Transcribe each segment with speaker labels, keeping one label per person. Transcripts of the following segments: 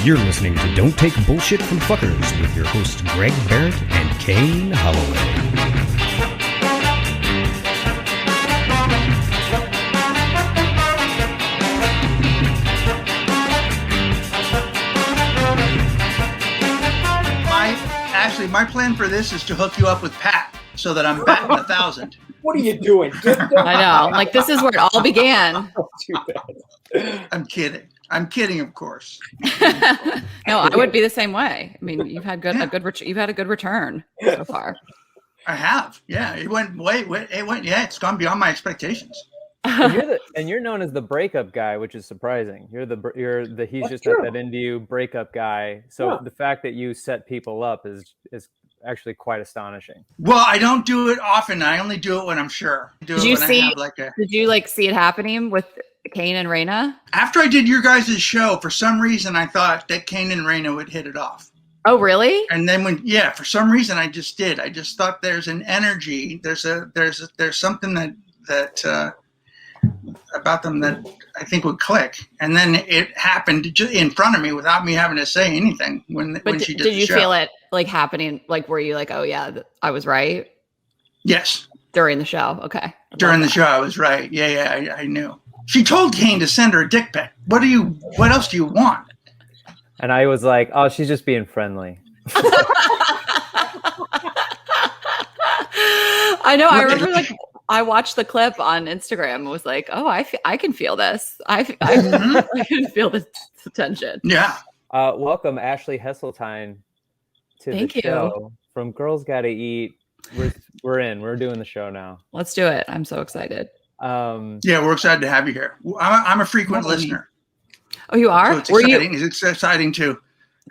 Speaker 1: You're listening to Don't Take Bullshit from Fuckers with your hosts Greg Behrendt and Kane Holloway.
Speaker 2: Actually, my plan for this is to hook you up with Pat so that I'm batting 1,000.
Speaker 3: What are you doing?
Speaker 4: I know. Like, this is where it all began.
Speaker 2: I'm kidding, of course.
Speaker 4: No, I would be the same way. I mean, you've had a good return so far.
Speaker 2: I have. Yeah, it went yeah, it's gone beyond my expectations.
Speaker 5: And you're known as the breakup guy, which is surprising. You're the he's just not that into you breakup guy. So the fact that you set people up is actually quite astonishing.
Speaker 2: Well, I don't do it often. I only do it when I'm sure.
Speaker 4: Did you see it happening with Kane and Rayna?
Speaker 2: After I did your guys' show, for some reason I thought that Kane and Rayna would hit it off.
Speaker 4: Oh, really?
Speaker 2: And then for some reason I just did. I just thought there's an energy. There's something that about them that I think would click, and then it happened in front of me without me having to say anything. When she did the show. Did you
Speaker 4: feel it like happening? Like, were you like, oh yeah, I was right?
Speaker 2: Yes.
Speaker 4: During the show, okay.
Speaker 2: During the show, I was right. Yeah, I knew. She told Kane to send her a dick pic. What else do you want?
Speaker 5: And I was like, oh, she's just being friendly.
Speaker 4: I know. I remember I watched the clip on Instagram and was like, oh, I can feel this. I can feel this tension.
Speaker 2: Yeah.
Speaker 5: Welcome, Ashley Hesseltine, to the show from Girls Gotta Eat. We're doing the show now.
Speaker 4: Let's do it. I'm so excited.
Speaker 2: Yeah, we're excited to have you here. I'm a frequent listener.
Speaker 4: Oh, you are?
Speaker 2: So it's exciting. It's exciting to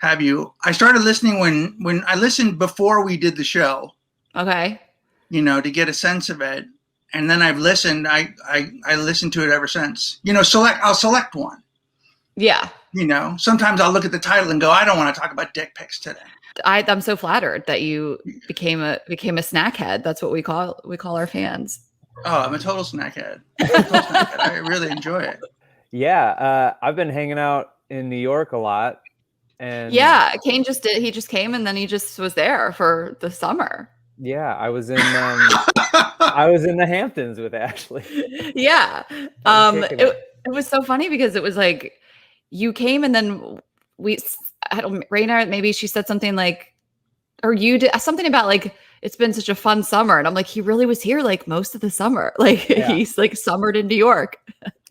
Speaker 2: have you. I started listening when I listened before we did the show.
Speaker 4: Okay.
Speaker 2: To get a sense of it. And then I've listened. I listened to it ever since. I'll select one.
Speaker 4: Yeah.
Speaker 2: Sometimes I'll look at the title and go, I don't want to talk about dick pics today.
Speaker 4: I'm so flattered that you became a snackhead. That's what we call our fans.
Speaker 2: Oh, I'm a total snackhead. I really enjoy it.
Speaker 5: Yeah, I've been hanging out in New York a lot, and
Speaker 4: Kane he just came and then he just was there for the summer.
Speaker 5: Yeah, I was in the Hamptons with Ashley.
Speaker 4: Yeah. It was so funny because it was like you came and then Rayna, maybe she said something like, or you did something about like, it's been such a fun summer. And I'm like, he really was here like most of the summer. Like he's like summered in New York.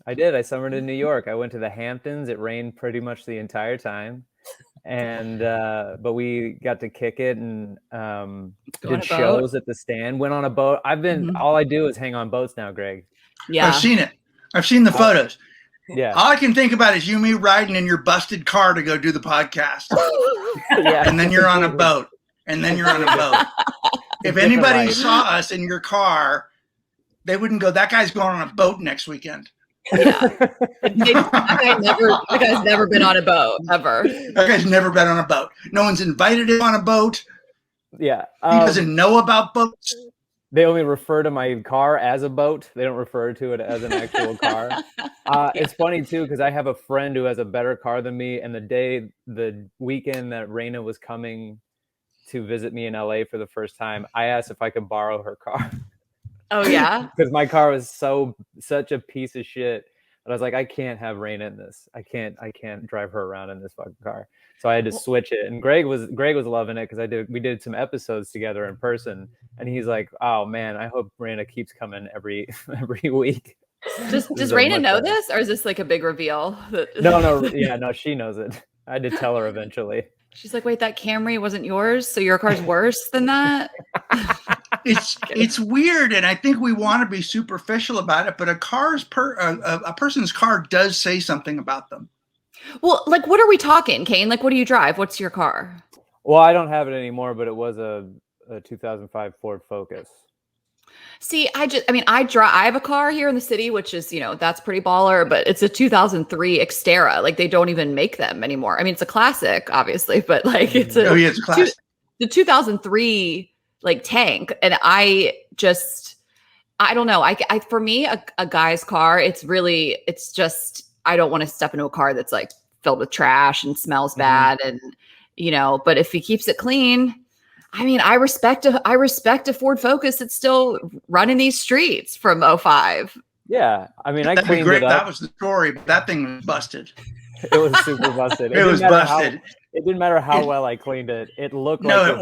Speaker 5: I did. I summered in New York. I went to the Hamptons. It rained pretty much the entire time. And but we got to kick it and did shows at the stand, went on a boat. All I do is hang on boats now, Greg.
Speaker 4: Yeah,
Speaker 2: I've seen it. I've seen the photos.
Speaker 5: Yeah,
Speaker 2: all I can think about is me riding in your busted car to go do the podcast. And then you're on a boat. If anybody saw us in your car, they wouldn't go, that guy's going on a boat next weekend.
Speaker 4: Yeah. That guy's never been on a boat, ever.
Speaker 2: That guy's never been on a boat. No one's invited him on a boat.
Speaker 5: Yeah.
Speaker 2: He doesn't know about boats.
Speaker 5: They only refer to my car as a boat. They don't refer to it as an actual car. It's funny, too, because I have a friend who has a better car than me. And the weekend that Rayna was coming to visit me in LA for the first time, I asked if I could borrow her car.
Speaker 4: Oh yeah,
Speaker 5: because my car was such a piece of shit. But I was like, I can't have Rayna in this. I can't drive her around in this fucking car. So I had to switch it. And Greg was loving it because we did some episodes together in person. And he's like, oh man, I hope Rayna keeps coming every week.
Speaker 4: Does Rayna know this, or is this like a big reveal?
Speaker 5: No, she knows it. I had to tell her eventually.
Speaker 4: She's like, wait, that Camry wasn't yours, so your car's worse than that?
Speaker 2: It's weird, and I think we want to be superficial about it, but a person's car does say something about them.
Speaker 4: Well, like, what are we talking, Kane? Like, what do you drive? What's your car?
Speaker 5: Well, I don't have it anymore, but it was a 2005 Ford Focus.
Speaker 4: See, I have a car here in the city, which is, that's pretty baller, but it's a 2003 Xterra. Like, they don't even make them anymore. I mean, it's a classic, obviously, but like it's a classic. The 2003 like tank. And I don't know. For me, a guy's car, it's just, I don't want to step into a car that's like filled with trash and smells bad. And, but if he keeps it clean, I mean, I respect a Ford Focus that's still running these streets from '05.
Speaker 5: Yeah. I mean, I
Speaker 2: That'd be
Speaker 5: cleaned
Speaker 2: great.
Speaker 5: it up.
Speaker 2: That was the story, but that thing was busted.
Speaker 5: It was super busted.
Speaker 2: It was busted.
Speaker 5: It didn't matter how well I cleaned it. It looked like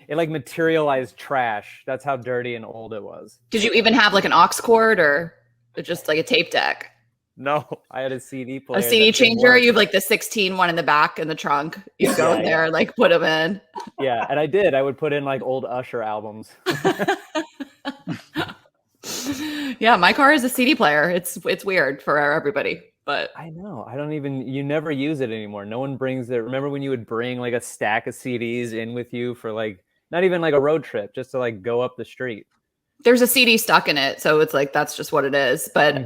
Speaker 5: it like materialized trash. That's how dirty and old it was.
Speaker 4: Did you even have like an aux cord or just like a tape deck?
Speaker 5: No, I had a CD player.
Speaker 4: A CD changer? You have like the 16 one in the back in the trunk. You go in there and like put them in.
Speaker 5: Yeah, and I did. I would put in like old Usher albums.
Speaker 4: Yeah, my car is a CD player. It's weird for everybody. But
Speaker 5: I know. You never use it anymore. No one brings it. Remember when you would bring like a stack of CDs in with you for like, not even like a road trip, just to like go up the street?
Speaker 4: There's a CD stuck in it. So it's like, that's just what it is. But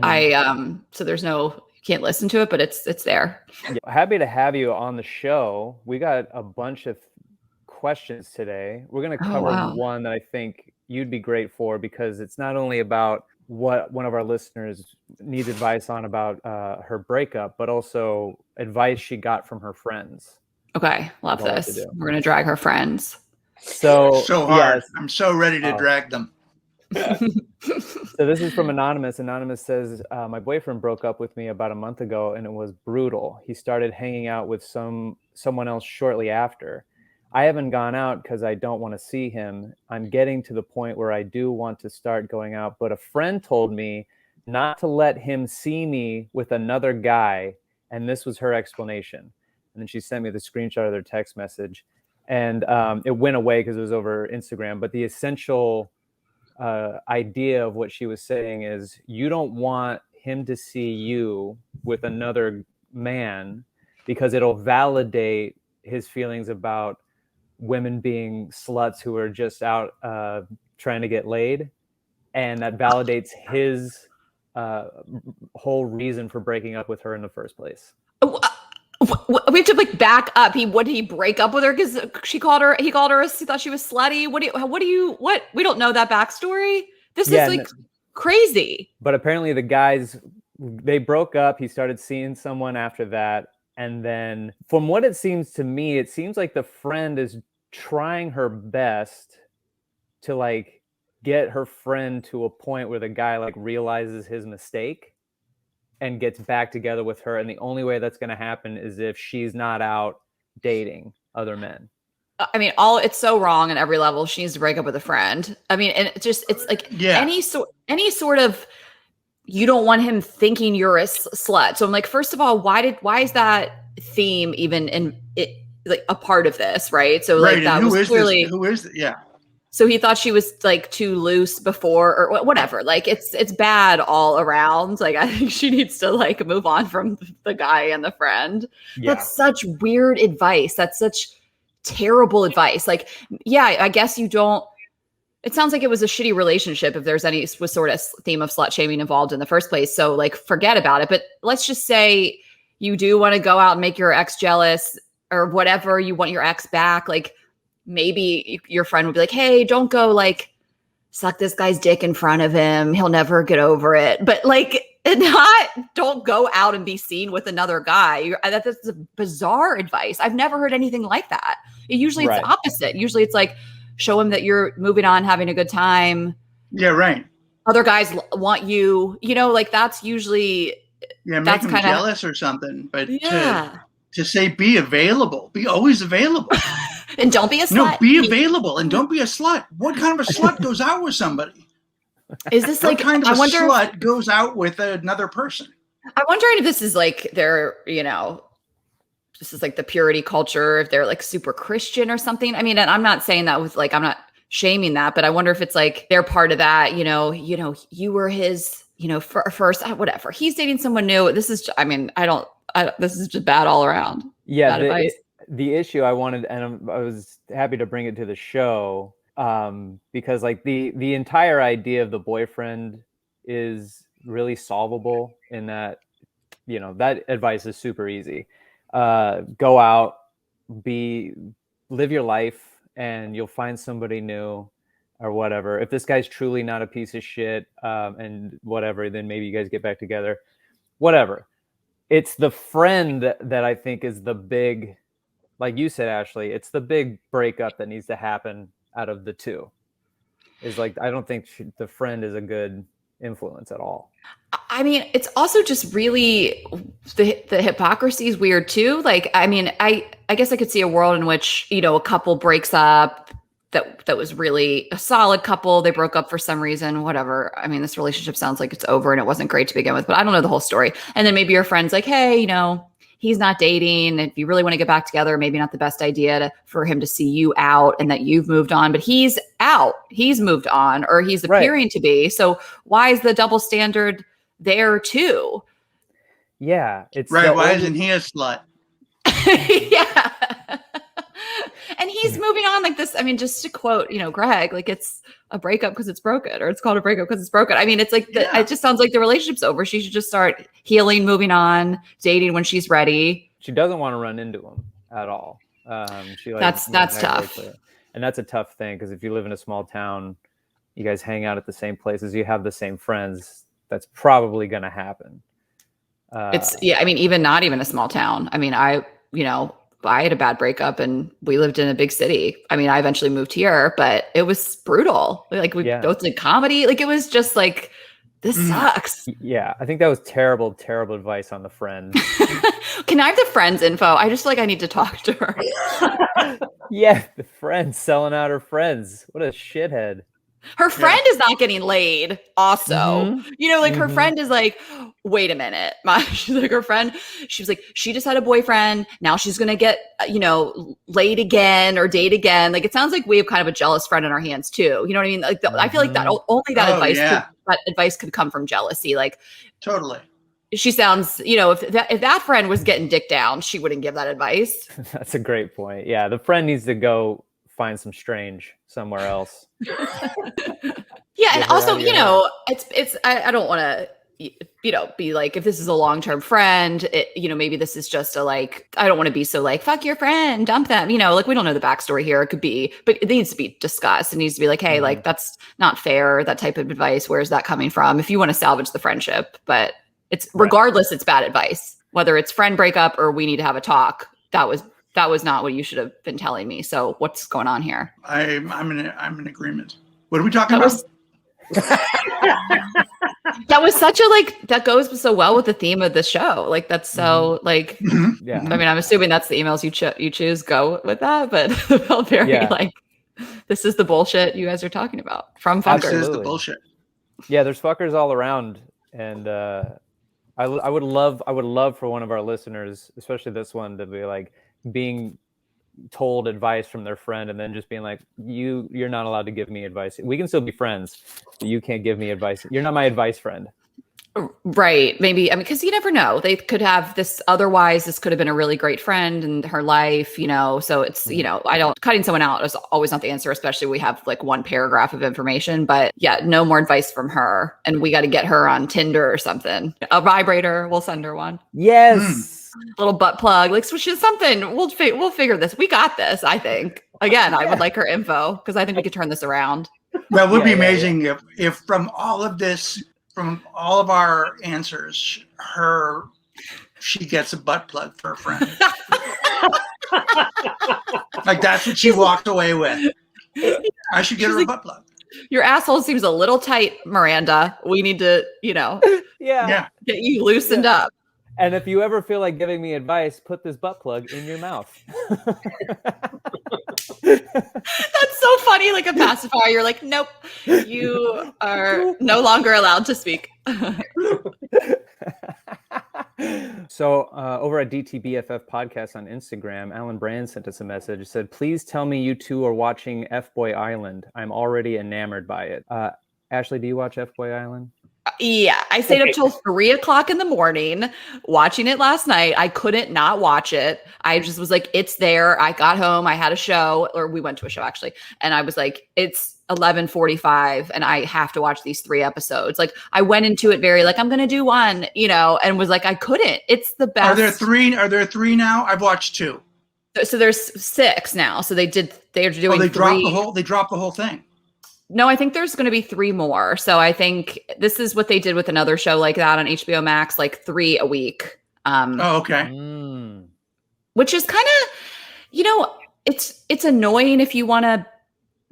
Speaker 4: so there's you can't listen to it, but it's there.
Speaker 5: Yeah, happy to have you on the show. We got a bunch of questions today. We're going to cover one that I think you'd be great for, because it's not only about what one of our listeners needs advice on about her breakup, but also advice she got from her friends.
Speaker 4: Okay, love this. We're gonna drag her friends.
Speaker 2: So hard. Yes. I'm so ready to drag them.
Speaker 5: So this is from Anonymous. Anonymous says, my boyfriend broke up with me about a month ago and it was brutal. He started hanging out with someone else shortly after. I haven't gone out because I don't want to see him. I'm getting to the point where I do want to start going out, but a friend told me not to let him see me with another guy, and this was her explanation. And then she sent me the screenshot of their text message, and it went away because it was over Instagram. But the essential idea of what she was saying is, you don't want him to see you with another man because it'll validate his feelings about women being sluts who are just out trying to get laid, and that validates his whole reason for breaking up with her in the first place.
Speaker 4: We have to like back up. What did he break up with her because he thought she was slutty? What we don't know that backstory. This is like crazy.
Speaker 5: But apparently the guys, they broke up. He started seeing someone after that. And then from what it seems to me, it seems like the friend is trying her best to like get her friend to a point where the guy like realizes his mistake and gets back together with her. And the only way that's going to happen is if she's not out dating other men.
Speaker 4: I mean, it's so wrong at every level. She needs to break up with a friend. I mean, and it's like any sort of, you don't want him thinking you're a slut. So I'm like, first of all, why is that theme even in it, like a part of this, right? So like that was clearly
Speaker 2: who is it? Yeah.
Speaker 4: So he thought she was like too loose before or whatever. Like it's bad all around. Like I think she needs to like move on from the guy and the friend. Yeah. That's such weird advice. That's such terrible advice. Like, yeah, I guess you don't. It sounds like it was a shitty relationship if there's any sort of theme of slut shaming involved in the first place. So like, forget about it. But let's just say you do want to go out and make your ex jealous or whatever. You want your ex back. Like maybe your friend would be like, hey, don't go like suck this guy's dick in front of him. He'll never get over it. But like, don't go out and be seen with another guy. That's bizarre advice. I've never heard anything like that. Usually it's the opposite. Usually it's like, show him that you're moving on, having a good time.
Speaker 2: Yeah, right.
Speaker 4: Other guys want you, like that's usually
Speaker 2: make him jealous or something. But to say be available, be always available,
Speaker 4: and don't be a slut.
Speaker 2: No, be available and don't be a slut. What kind of a slut goes out with somebody?
Speaker 4: Is this
Speaker 2: what kind of a slut goes out with another person?
Speaker 4: I'm wondering if this is like their, this is like the purity culture, if they're like super Christian or something. I mean, and I'm not saying that with like, I'm not shaming that, but I wonder if it's like they're part of that, you were his, first, whatever. He's dating someone new. This is, I mean, this is just bad all around.
Speaker 5: Yeah. The issue I wanted, and I was happy to bring it to the show because like the entire idea of the boyfriend is really solvable in that, that advice is super easy. Go out, live your life, and you'll find somebody new or whatever. If this guy's truly not a piece of shit and whatever, then maybe you guys get back together, whatever. it's the friend that I think is the big, like you said, Ashley, it's the big breakup that needs to happen out of the two. Is like, I don't think the friend is a good influence at all.
Speaker 4: I mean, it's also just really the hypocrisy is weird too. Like, I mean, I guess I could see a world in which, you know, a couple breaks up that was really a solid couple. They broke up for some reason, whatever. I mean, this relationship sounds like it's over and it wasn't great to begin with, but I don't know the whole story. And then maybe your friend's like, hey, you know, he's not dating. If you really want to get back together, maybe not the best idea for him to see you out and that you've moved on, but he's out, he's moved on, or he's appearing to be. So why is the double standard there too?
Speaker 5: Yeah. It's
Speaker 2: right. Why isn't he a slut?
Speaker 4: Yeah. And he's moving on like this. I mean, just to quote, you know, Greg, like it's a breakup because it's broken, or it's called a breakup because it's broken. I mean, it's like, it just sounds like the relationship's over. She should just start healing, moving on, dating when she's ready.
Speaker 5: She doesn't want to run into him at all. She like,
Speaker 4: that's tough.
Speaker 5: And that's a tough thing, because if you live in a small town, you guys hang out at the same places, you have the same friends. That's probably going to happen.
Speaker 4: I mean, even not even a small town. I mean, I had a bad breakup and we lived in a big city. I mean, I eventually moved here, but it was brutal. Like we both did comedy. Like it was just like, this sucks.
Speaker 5: Yeah. I think that was terrible, terrible advice on the friend.
Speaker 4: Can I have the friend's info? I just feel like I need to talk to her.
Speaker 5: Yeah. The friend selling out her friends. What a shithead.
Speaker 4: Her friend is not getting laid also. You know, like her friend is like, wait a minute. She's like, her friend, she was like, she just had a boyfriend. Now she's going to get, you know, laid again or date again. Like, it sounds like we have kind of a jealous friend in our hands too. You know what I mean? Like, I feel like that only that advice could come from jealousy. Like,
Speaker 2: totally.
Speaker 4: She sounds, you know, if that friend was getting dick down, she wouldn't give that advice.
Speaker 5: That's a great point. Yeah. The friend needs to go find some strange somewhere else.
Speaker 4: Yeah. And also, you know, I don't want to, you know, be like, if this is a long-term friend, you know, maybe this is just a, like, I don't want to be so like, fuck your friend, dump them, you know, like we don't know the backstory here. It could be, but it needs to be discussed. It needs to be like, hey, like, that's not fair. That type of advice. Where's that coming from? If you want to salvage the friendship, but it's regardless, it's bad advice, whether it's friend breakup or we need to have a talk. That was not what you should have been telling me. So what's going on here?
Speaker 2: I'm in agreement. What are we talking about?
Speaker 4: That was such a, like, that goes so well with the theme of the show. Like, that's so like,
Speaker 5: yeah.
Speaker 4: I mean, I'm assuming that's the emails you choose go with that, but it felt very like, this is the bullshit you guys are talking about from fuckers.
Speaker 2: This is the bullshit.
Speaker 5: Yeah. There's fuckers all around. And, I would love for one of our listeners, especially this one, to be like being told advice from their friend and then just being like, you're not allowed to give me advice. We can still be friends, but you can't give me advice. You're not my advice friend.
Speaker 4: Right. Maybe, I mean, because you never know. They could have this, otherwise this could have been a really great friend in her life, you know? So it's, you know, cutting someone out is always not the answer, especially we have like one paragraph of information, but yeah, no more advice from her. And we got to get her on Tinder or something. A vibrator, we'll send her one.
Speaker 5: Yes.
Speaker 4: Little butt plug, like, so she's something. We'll figure this. We got this, I think. Again, I would like her info because I think we could turn this around.
Speaker 2: That would be amazing if from all of this, from all of our answers, she gets a butt plug for a friend. Like that's what she walked away with. I should get her a butt plug.
Speaker 4: Your asshole seems a little tight, Miranda. We need to, you know, get you loosened up.
Speaker 5: And if you ever feel like giving me advice, put this butt plug in your mouth.
Speaker 4: That's so funny. Like a pacifier. You're like, nope, you are no longer allowed to speak.
Speaker 5: So over at DTBFF podcast on Instagram, Alan Brand sent us a message. It said, please tell me you two are watching Fboy Island. I'm already enamored by it. Ashley, do you watch Fboy Island?
Speaker 4: Yeah, I stayed up till 3:00 in the morning watching it last night. I couldn't not watch it. I just was like, it's there. I got home. I had a show, or we went to a show actually. And I was like, it's 11:45 and I have to watch these 3 episodes. Like I went into it very like, I'm going to do one, you know, and was like, I couldn't. It's the best.
Speaker 2: Are there 3 now? I've watched 2.
Speaker 4: So there's 6 now. So they're doing
Speaker 2: they
Speaker 4: 3.
Speaker 2: They dropped the whole thing.
Speaker 4: No, I think there's going to be 3 more. So I think this is what they did with another show like that on HBO Max, like 3 a week.
Speaker 2: Oh, okay.
Speaker 4: Which is kind of, it's annoying if you want to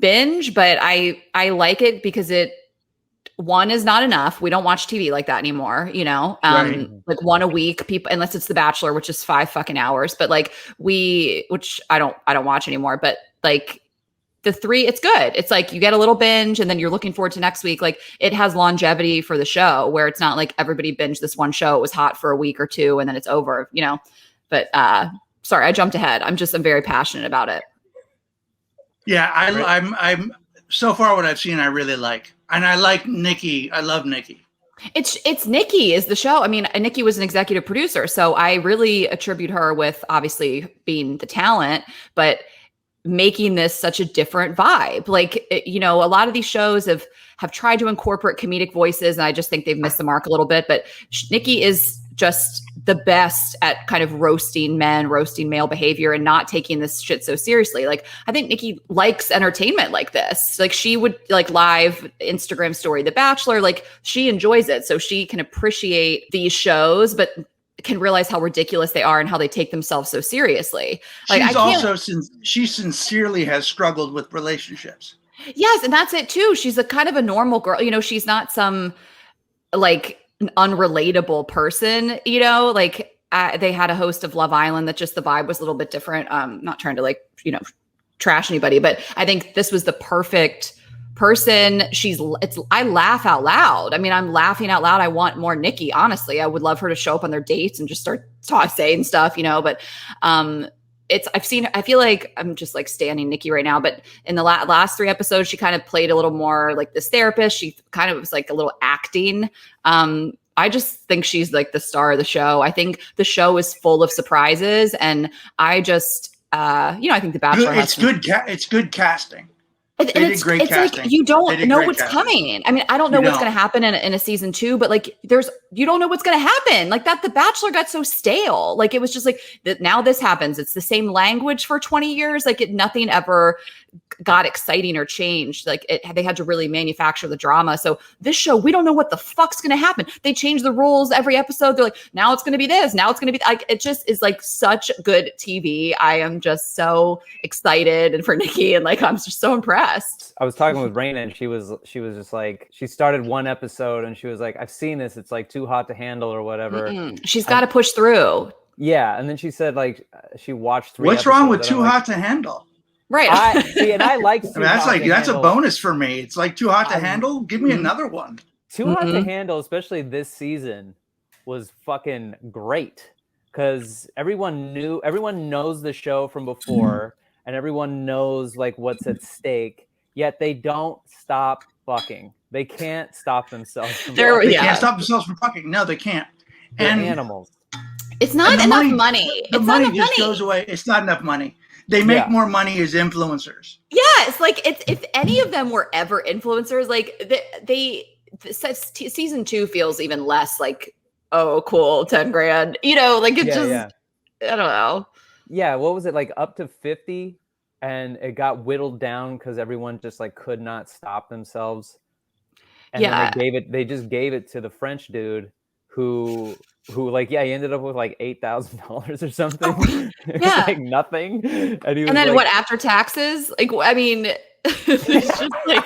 Speaker 4: binge, but I like it because one is not enough. We don't watch TV like that anymore,
Speaker 2: Right.
Speaker 4: like one a week, people, unless it's The Bachelor, which is 5 fucking hours, but like which I don't watch anymore, but like the 3, it's good. It's like you get a little binge and then you're looking forward to next week. Like it has longevity for the show where it's not like everybody binged this one show. It was hot for a week or 2 and then it's over, but sorry, I jumped ahead. I'm very passionate about it.
Speaker 2: Yeah. I'm so far what I've seen, I really like. And I like Nikki. I love Nikki.
Speaker 4: It's Nikki is the show. I mean, Nikki was an executive producer, so I really attribute her with obviously being the talent, but making this such a different vibe. Like, a lot of these shows have tried to incorporate comedic voices, and I just think they've missed the mark a little bit. But Nikki is just the best at kind of roasting male behavior and not taking this shit so seriously. Like, I think Nikki likes entertainment like this. Like, she would like live Instagram story The Bachelor. Like, she enjoys it. So she can appreciate these shows, but can realize how ridiculous they are and how they take themselves so seriously. Like,
Speaker 2: she sincerely has struggled with relationships.
Speaker 4: Yes. And that's it too. She's a kind of a normal girl. She's not some like an unrelatable person, like they had a host of Love Island that just the vibe was a little bit different. Not trying to trash anybody, but I think this was the perfect person. I laugh out loud. I mean, I'm laughing out loud. I want more Nikki. Honestly, I would love her to show up on their dates and just start saying stuff, but I feel like I'm just like standing Nikki right now, but in the last 3 episodes, she kind of played a little more like this therapist. She kind of was like a little acting. I just think she's like the star of the show. I think the show is full of surprises, and I just, I think The Bachelor.
Speaker 2: It's good casting.
Speaker 4: It's
Speaker 2: great casting.
Speaker 4: Like you don't know what's coming. I mean, I don't know what's going to happen in a season 2, but like you don't know what's going to happen. Like that, The Bachelor got so stale. Like it was just like that. Now this happens. It's the same language for 20 years. Like nothing ever got exciting or changed. Like they had to really manufacture the drama. So this show, we don't know what the fuck's going to happen. They change the rules every episode. They're like, now it's going to be this. Now it's going to be like, it just is like such good TV. I am just so excited and for Nikki, and like, I'm just so impressed.
Speaker 5: I was talking with Rayna, and she was just like, she started one episode and she was like, I've seen this. It's like too hot to handle or whatever.
Speaker 4: She's got to push through.
Speaker 5: Yeah. And then she said like, she watched 3
Speaker 2: What's wrong with too hot to handle?
Speaker 4: Right.
Speaker 5: I like.
Speaker 2: That's a bonus for me. It's like too hot to handle. Give me another one.
Speaker 5: Too hot to handle, especially this season, was fucking great because everyone knows the show from before, and everyone knows like what's at stake. Yet they don't stop fucking. They can't stop themselves.
Speaker 2: They can't stop themselves from fucking. No, they can't.
Speaker 5: They're animals.
Speaker 4: It's not enough money.
Speaker 2: The money just goes away. It's not enough money. They make more money as influencers.
Speaker 4: Yes, like if any of them were ever influencers, like season 2 feels even less like, oh, cool, 10 grand. Like it I don't know. Yeah,
Speaker 5: what was it like up to 50, and it got whittled down because everyone just like could not stop themselves. And then they just gave it to the French dude who like he ended up with like $8,000 or something.
Speaker 4: Yeah,
Speaker 5: like nothing. And
Speaker 4: then like, what after taxes? Like I mean, it's just like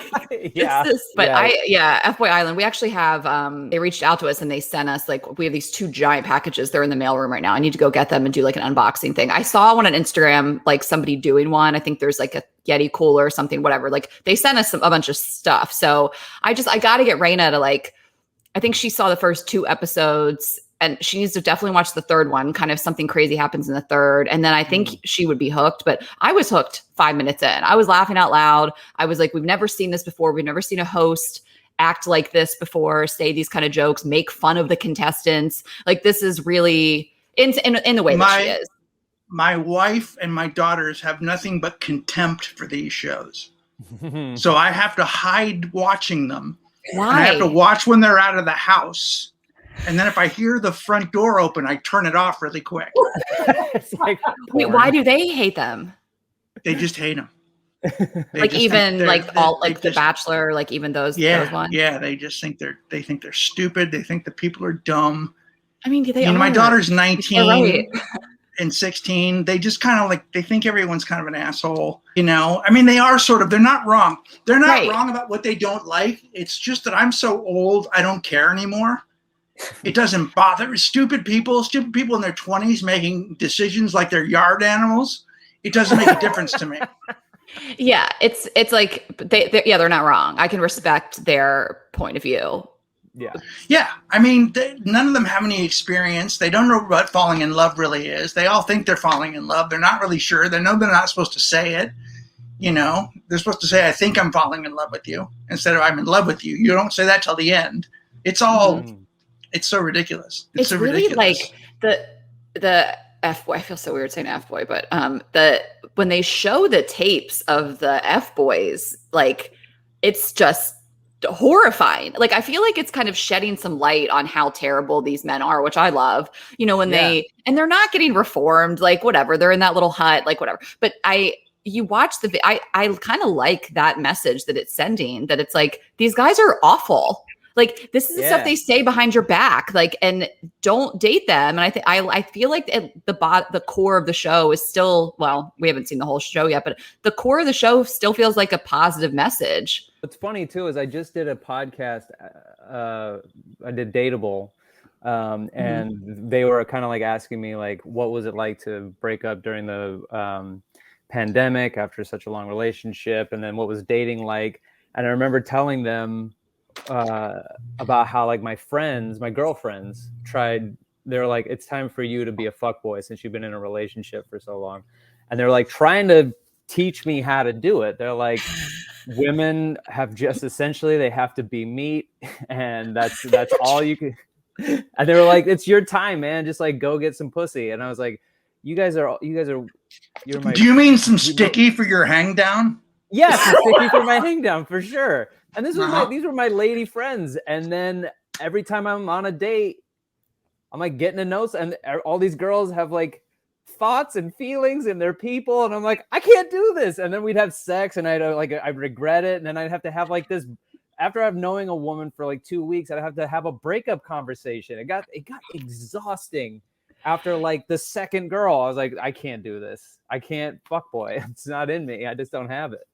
Speaker 4: Fboy Island. We actually have they reached out to us and they sent us like we have these 2 giant packages. They're in the mailroom right now. I need to go get them and do like an unboxing thing. I saw one on Instagram, like somebody doing one. I think there's like a Yeti cooler or something, whatever. Like they sent us a bunch of stuff. So I got to get Rayna to like. I think she saw the first 2 episodes. And she needs to definitely watch the 3rd one. Kind of something crazy happens in the 3rd. And then I think she would be hooked. But I was hooked 5 minutes in. I was laughing out loud. I was like, we've never seen this before. We've never seen a host act like this before, say these kind of jokes, make fun of the contestants. Like this is really in the way that she is.
Speaker 2: My wife and my daughters have nothing but contempt for these shows. So I have to hide watching them.
Speaker 4: Why?
Speaker 2: And I have to watch when they're out of the house. And then if I hear the front door open, I turn it off really quick.
Speaker 5: It's like,
Speaker 4: wait, why do they hate them?
Speaker 2: They just hate them.
Speaker 4: Like even like all like The Bachelor, like even those ones.
Speaker 2: Yeah, they just think they're stupid. They think the people are dumb.
Speaker 4: I mean, they
Speaker 2: my
Speaker 4: are.
Speaker 2: daughter's
Speaker 4: You're
Speaker 2: 19
Speaker 4: right.
Speaker 2: and 16. They just kind of like, they think everyone's kind of an asshole, I mean, they are sort of, they're not wrong. They're not
Speaker 4: Right.
Speaker 2: wrong about what they don't like. It's just that I'm so old, I don't care anymore. It doesn't bother. Stupid people in their 20s making decisions like they're yard animals. It doesn't make a difference to me.
Speaker 4: Yeah, it's like they're not wrong. I can respect their point of view.
Speaker 2: Yeah. I mean, none of them have any experience. They don't know what falling in love really is. They all think they're falling in love. They're not really sure. They know they're not supposed to say it. They're supposed to say, I think I'm falling in love with you, instead of I'm in love with you. You don't say that till the end. It's all, it's so ridiculous. It's so
Speaker 4: really
Speaker 2: ridiculous.
Speaker 4: Like the Fboy. I feel so weird saying Fboy, but when they show the tapes of the Fboys, like it's just horrifying. Like I feel like it's kind of shedding some light on how terrible these men are, which I love. When they're not getting reformed, like whatever, they're in that little hut, like whatever. But you watch I kind of like that message that it's sending, that it's like, these guys are awful. Like this is the stuff they say behind your back, like, and don't date them. And I feel like the core of the show is still, well, we haven't seen the whole show yet, but the core of the show still feels like a positive message.
Speaker 5: What's funny too is I just did a podcast. I did Dateable, and they were kind of like asking me like, what was it like to break up during the pandemic after such a long relationship, and then what was dating like? And I remember telling them about how like my girlfriends tried. They're like, it's time for you to be a fuckboy since you've been in a relationship for so long, and they're like trying to teach me how to do it. They're like, women have just essentially they have to be meat, and that's all you can. And they were like, it's your time, man. Just like go get some pussy. And I was like, you're my.
Speaker 2: Do you mean some sticky for your hang down?
Speaker 5: Yes, yeah, sticky for my hang down for sure. And these were my lady friends. And then every time I'm on a date, I'm like getting a note, and all these girls have like thoughts and feelings and they're people, and I'm like, I can't do this. And then we'd have sex, and I regret it, and then I'd have to have like this. After I've knowing a woman for like 2 weeks, I'd have to have a breakup conversation. It got exhausting. After like the second girl, I was like, I can't do this. I can't fuckboy. It's not in me. I just don't have it.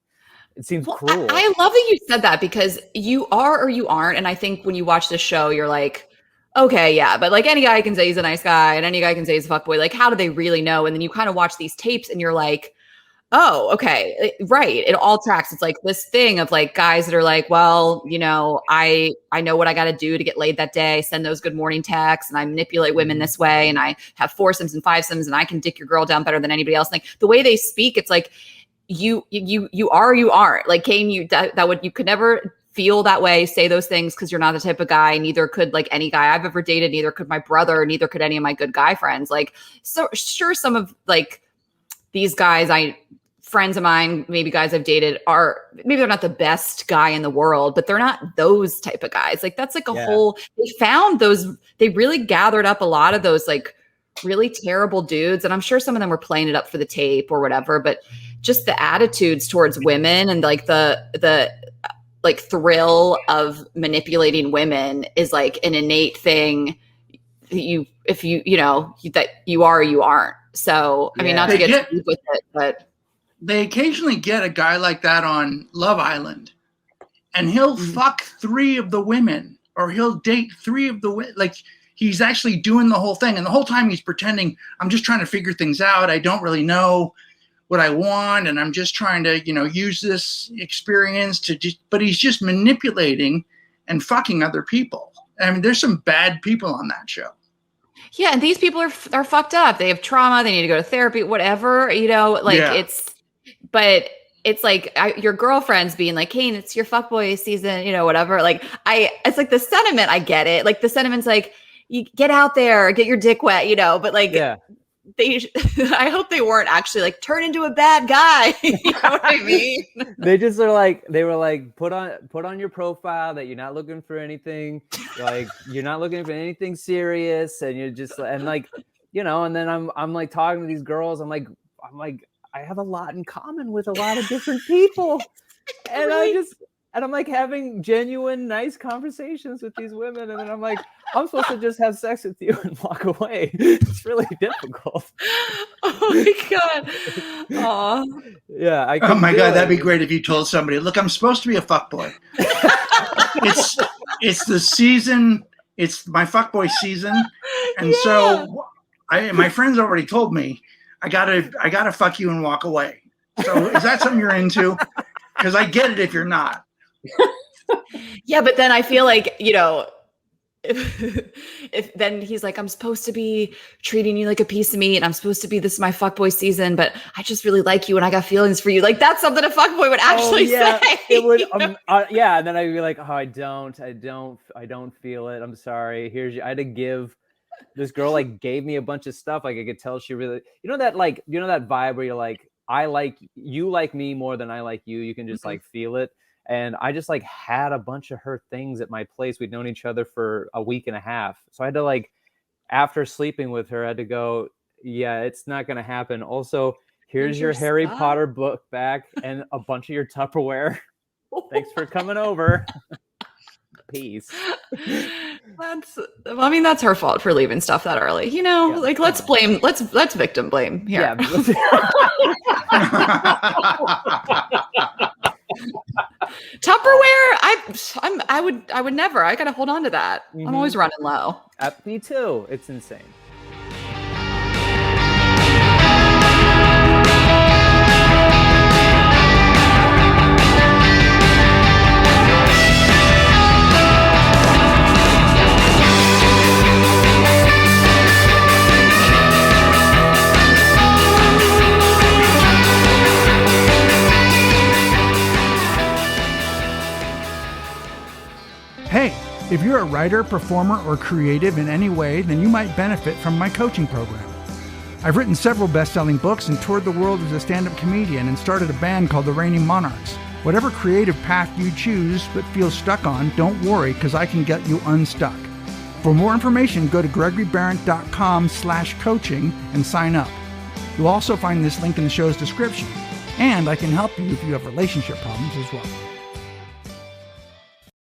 Speaker 5: It seems cruel.
Speaker 4: I love that you said that, because you are or you aren't. And I think when you watch the show, you're like, okay, yeah, but like any guy can say he's a nice guy and any guy can say he's a fuckboy. Like, how do they really know? And then you kind of watch these tapes and you're like, oh, okay, right. It all tracks. It's like this thing of like guys that are like, well, I know what I got to do to get laid that day. send those good morning texts, and I manipulate women this way, and I have foursomes and fivesomes, and I can dick your girl down better than anybody else. Like the way they speak, it's like you are, you aren't. Like Kane, you could never feel that way, say those things, because you're not the type of guy. Neither could like any guy I've ever dated. Neither could my brother. Neither could any of my good guy friends. Like, so sure, some of like these guys, friends of mine, maybe guys I've dated, are maybe they're not the best guy in the world, but they're not those type of guys. Like that's like a whole. They found those. They really gathered up a lot of those like really terrible dudes, and I'm sure some of them were playing it up for the tape or whatever. But just the attitudes towards women and like the like thrill of manipulating women is like an innate thing that you are or you aren't. So I mean, not to get deep with it, but
Speaker 2: they occasionally get a guy like that on Love Island, and he'll fuck 3 of the women, or he'll date 3 of the women. Like he's actually doing the whole thing, and the whole time he's pretending, I'm just trying to figure things out. I don't really know what I want, and I'm just trying to, use this experience but he's just manipulating and fucking other people. I mean, there's some bad people on that show.
Speaker 4: Yeah, and these people are fucked up. They have trauma. They need to go to therapy, whatever, but it's like your girlfriend's being like, Kane, it's your fuckboy season, whatever. Like it's like the sentiment, I get it. Like the sentiment's like, you get out there, get your dick wet, but like, I hope they weren't actually like turn into a bad guy. You know what I mean?
Speaker 5: They were like, put on your profile that you're not looking for anything, like you're not looking for anything serious, and you're just and like, and then I'm like talking to these girls, I'm like I have a lot in common with a lot of different people. And And I'm like having genuine, nice conversations with these women. And then I'm like, I'm supposed to just have sex with you and walk away. It's really difficult.
Speaker 4: Oh my God. Aw.
Speaker 5: Yeah.
Speaker 2: Oh my God, that'd be great if you told somebody, look, I'm supposed to be a fuckboy. It's the season. It's my fuckboy season. And so my friends already told me I gotta fuck you and walk away. So is that something you're into? Because I get it if you're not.
Speaker 4: Yeah, but then I feel like, if then he's like, I'm supposed to be treating you like a piece of meat, and I'm supposed to be, this is my fuckboy season, but I just really like you and I got feelings for you. Like, that's something a fuckboy would actually say.
Speaker 5: It would, yeah. And then I'd be like, oh, I don't feel it. I'm sorry. I had to give. This girl like gave me a bunch of stuff. Like, I could tell she really, that vibe where you're like, I like you, like me more than I like you. You can just like feel it. And I just like had a bunch of her things at my place. We'd known each other for a week and a half. So I had to like, after sleeping with her, I had to go, yeah, it's not going to happen. Also, here's your Harry Potter book back and a bunch of your Tupperware. Thanks for coming over. Peace.
Speaker 4: That's her fault for leaving stuff that early. Like, let's victim blame here.
Speaker 5: Yeah.
Speaker 4: Tupperware, I would never. I gotta hold on to that. I'm always running low.
Speaker 5: Me too. It's insane.
Speaker 3: Hey, if you're a writer, performer, or creative in any way, then you might benefit from my coaching program. I've written several best-selling books and toured the world as a stand-up comedian and started a band called the Reigning Monarchs. Whatever creative path you choose but feel stuck on, don't worry, because I can get you unstuck. For more information, go to GregoryBehrendt.com/coaching and sign up. You'll also find this link in the show's description. And I can help you if you have relationship problems as well.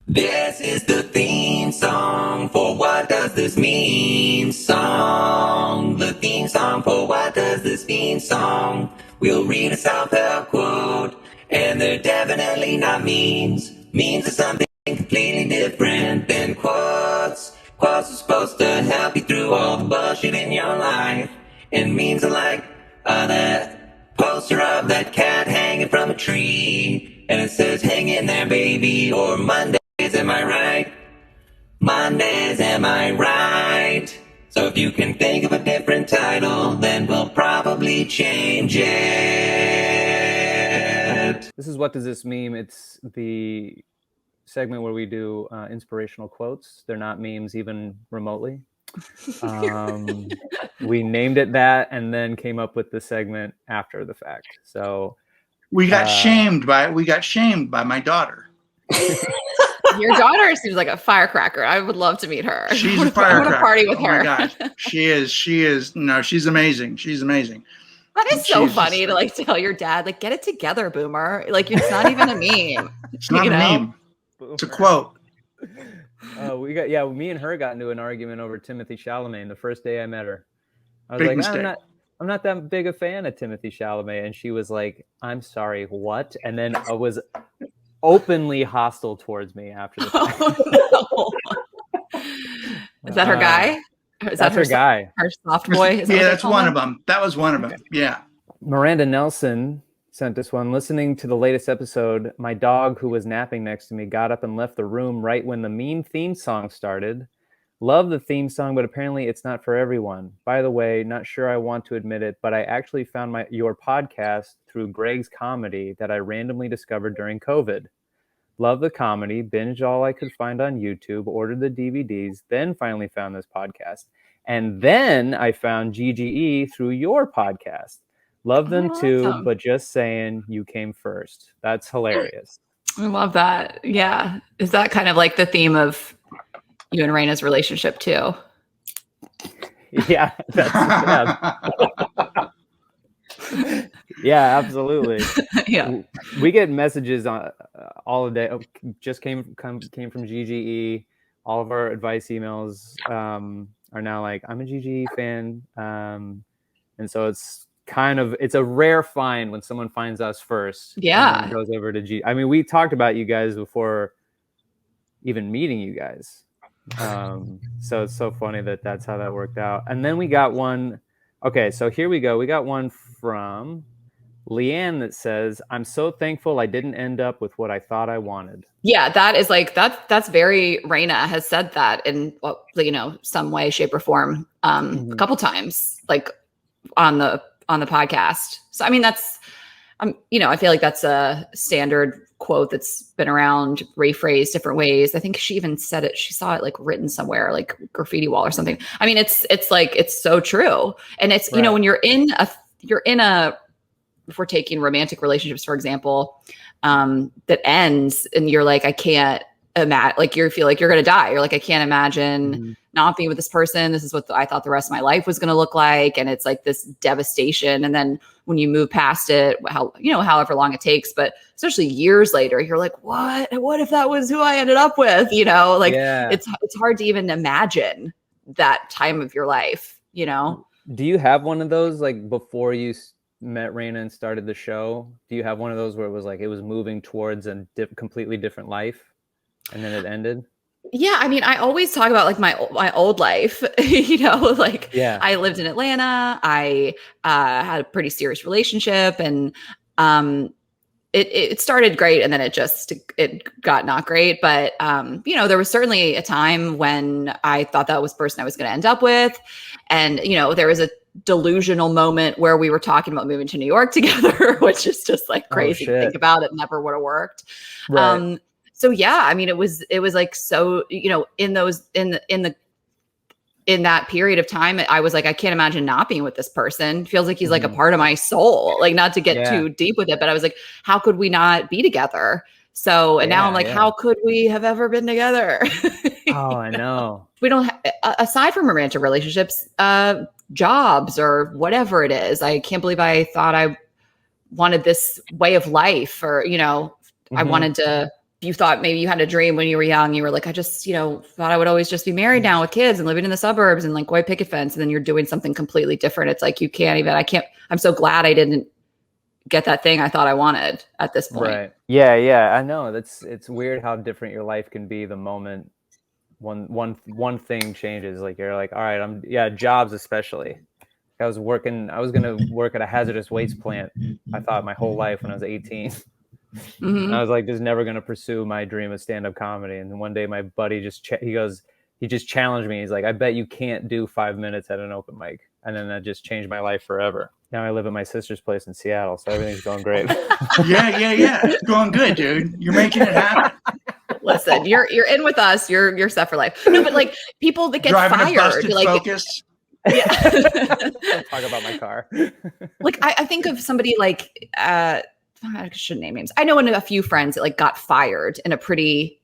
Speaker 6: This is the theme song for What Does This Mean song. The theme song for What Does This Mean song. We'll read a self-help quote, and they're definitely not memes. Memes are something completely different than quotes. Quotes are supposed to help you through all the bullshit in your life. And memes are like that poster of that cat hanging from a tree. And it says, hang in there, baby, or Monday. Am I right? Mondays, am I right? So if you can think of a different title, then we'll probably change it.
Speaker 5: This is What Does This Meme? It's the segment where we do inspirational quotes. They're not memes even remotely. We named it that and then came up with the segment after the fact. So
Speaker 2: we got shamed by my daughter.
Speaker 4: Your daughter seems like a firecracker. I would love to meet her.
Speaker 2: She's a firecracker.
Speaker 4: I want to party with her.
Speaker 2: Oh my gosh. She is. No, she's amazing. She's amazing.
Speaker 4: That is so funny to like tell your dad, like, get it together, boomer. Like, it's not even a meme.
Speaker 2: It's not a meme. It's a quote.
Speaker 5: Me and her got into an argument over Timothy Chalamet the first day I met her. I was I'm not that big a fan of Timothy Chalamet. And she was like, I'm sorry, what? And then I was openly hostile towards me after the fact.
Speaker 4: Oh, no. Is that her guy?
Speaker 5: That's her guy.
Speaker 4: Her soft boy?
Speaker 2: Yeah, that's one of them. That was one of them. Yeah.
Speaker 5: Miranda Nelson sent this one. Listening to the latest episode, my dog, who was napping next to me, got up and left the room right when the meme theme song started. Love the theme song, but apparently it's not for everyone. By the way, not sure I want to admit it, but I actually found your podcast through Greg's comedy that I randomly discovered during COVID. Love the comedy, binged all I could find on YouTube, ordered the DVDs, then finally found this podcast. And then I found GGE through your podcast. Love them too, awesome. But just saying, you came first. That's hilarious.
Speaker 4: I love that. Yeah. Is that kind of like the theme of you and Rayna's relationship too?
Speaker 5: Yeah. Yeah, absolutely.
Speaker 4: Yeah.
Speaker 5: We get messages on all the day. Oh, just came from GGE. All of our advice emails are now like, I'm a GGE fan. And so it's a rare find when someone finds us first.
Speaker 4: Yeah.
Speaker 5: And then goes over to G. I mean, we talked about you guys before even meeting you guys. So it's so funny that's how that worked out. And then we got one. Okay, so here we go. We got one from Leanne that says, I'm so thankful I didn't end up with what I thought I wanted.
Speaker 4: Yeah, that is like, that's very, Rayna has said that in, some way, shape or form, a couple times, like on the podcast. So, I mean, that's, I feel like that's a standard quote that's been around, rephrased different ways. I think she even said it. She saw it like written somewhere, like graffiti wall or something. I mean, it's like, it's so true. And it's,
Speaker 5: right.
Speaker 4: When you're in a, if we're taking romantic relationships, for example, that ends and you're like, I can't imagine, like you feel like you're going to die. You're like, I can't imagine not being with this person. This is what I thought the rest of my life was going to look like. And it's like this devastation. And then when you move past it, however long it takes, but especially years later, you're like, what if that was who I ended up with? It's hard to even imagine that time of your life,
Speaker 5: Do you have one of those, like before you met Rayna and started the show? Do you have one of those where it was like, it was moving towards a completely different life and then it ended?
Speaker 4: Yeah. I mean, I always talk about like my old life, I lived in Atlanta. I had a pretty serious relationship and it started great and then it got not great. But, there was certainly a time when I thought that was the person I was going to end up with. And, there was a delusional moment where we were talking about moving to New York together, which is just like crazy to think about. It never would have worked.
Speaker 5: Right.
Speaker 4: So yeah, I mean, it was like, so, in that period of time, I was like, I can't imagine not being with this person. It feels like he's like a part of my soul, like not to get too deep with it, but I was like, how could we not be together? So, and now I'm like, how could we have ever been together?
Speaker 5: Oh, I know.
Speaker 4: We don't, aside from romantic relationships, jobs or whatever it is. I can't believe I thought I wanted this way of life or, I wanted to, you thought maybe you had a dream when you were young. You were like, I just, thought I would always just be married now with kids and living in the suburbs and like white picket fence. And then you're doing something completely different. It's like, I'm so glad I didn't get that thing I thought I wanted at this point.
Speaker 5: Right. Yeah. I know it's weird how different your life can be the moment one thing changes. Like you're like, all right, jobs especially. I was going to work at a hazardous waste plant. I thought my whole life when I was 18. And I was like, just never going to pursue my dream of stand-up comedy. And then one day my buddy he just challenged me. He's like, I bet you can't do 5 minutes at an open mic. And then that just changed my life forever. Now I live at my sister's place in Seattle, so everything's going great.
Speaker 2: Yeah. It's going good, dude. You're making it happen.
Speaker 4: Listen, you're in with us. You're set for life. No, but like people that get
Speaker 2: driving
Speaker 4: fired,
Speaker 2: a busted
Speaker 4: like
Speaker 2: Focus.
Speaker 4: Yeah.
Speaker 5: Talk about my car.
Speaker 4: Like I think of somebody like I shouldn't name names. I know a few friends that like got fired in a pretty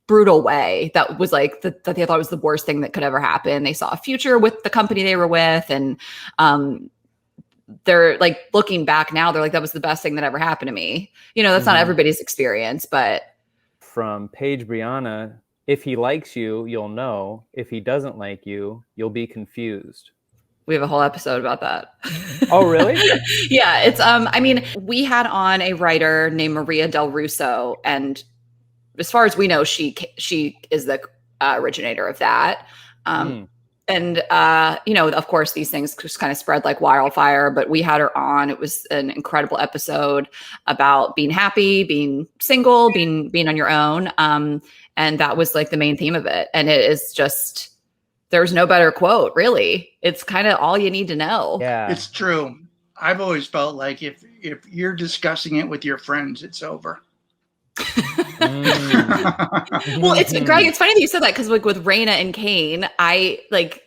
Speaker 4: brutal way. That was like that they thought was the worst thing that could ever happen. They saw a future with the company they were with, and they're like looking back now, they're like, that was the best thing that ever happened to me. That's not everybody's experience, but.
Speaker 5: From Paige Brianna, if he likes you, you'll know. If he doesn't like you, you'll be confused.
Speaker 4: We have a whole episode about that.
Speaker 5: Oh, really?
Speaker 4: Yeah. It's, I mean, we had on a writer named Maria Del Russo, and as far as we know, she is the originator of that. And, of course, these things just kind of spread like wildfire, but we had her on. It was an incredible episode about being happy, being single, being on your own. And that was like the main theme of it. And it is just, there's no better quote, really. It's kind of all you need to know.
Speaker 5: Yeah,
Speaker 2: it's true. I've always felt like if you're discussing it with your friends, it's over.
Speaker 4: Well, it's Greg. It's funny that you said that because like with Rayna and Kane, I like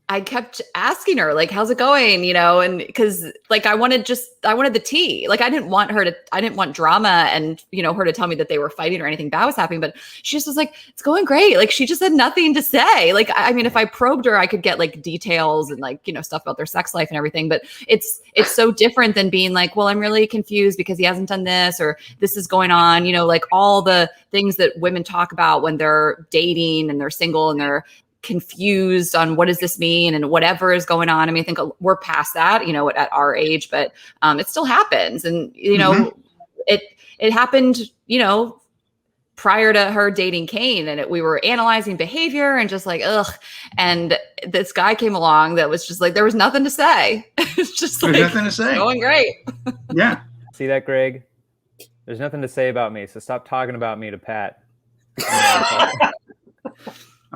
Speaker 4: I kept asking her, like, how's it going? You know, and because like I wanted the tea. Like I didn't want drama and, you know, her to tell me that they were fighting or anything bad was happening. But she just was like, it's going great. Like she just had nothing to say. Like, I mean, if I probed her, I could get like details and like, you know, stuff about their sex life and everything. But it's so different than being like, well, I'm really confused because he hasn't done this or this is going on, you know, like all the things that women talk about when they're dating and they're single and they're confused on what does this mean and whatever is going on. I mean, I think we're past that, you know, at our age, but it still happens. And, you know, it happened, you know, prior to her dating Kane, and we were analyzing behavior and just like, ugh. And this guy came along that was just like, there was nothing to say. It's just
Speaker 2: There's
Speaker 4: like,
Speaker 2: nothing to say.
Speaker 4: Going great.
Speaker 2: Yeah.
Speaker 5: See that, Greg? There's nothing to say about me, so stop talking about me to Pat.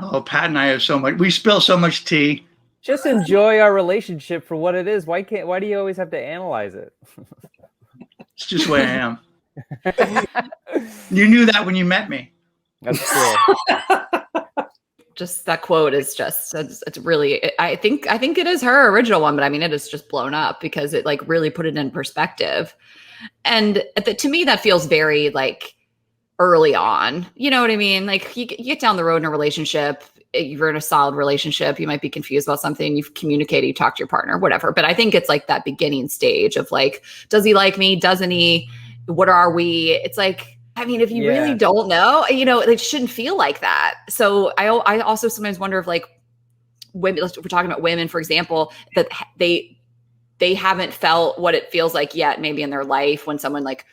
Speaker 2: Oh, Pat and I have we spill so much tea.
Speaker 5: Just enjoy our relationship for what it is. Why do you always have to analyze it?
Speaker 2: It's just the way I am. You knew that when you met me.
Speaker 5: That's cool.
Speaker 4: Just that quote is just, it's really, I think it is her original one, but I mean, it is just blown up because it like really put it in perspective. And to me, that feels very like early on, you know what I mean? Like you get down the road in a relationship, you're in a solid relationship, you might be confused about something, you've communicated, you talk to your partner, whatever. But I think it's like that beginning stage of like, does he like me? Doesn't he? What are we? It's like, I mean, if you really don't know, you know, it shouldn't feel like that. So I also sometimes wonder if like women, we're talking about women, for example, that they haven't felt what it feels like yet, maybe in their life when someone like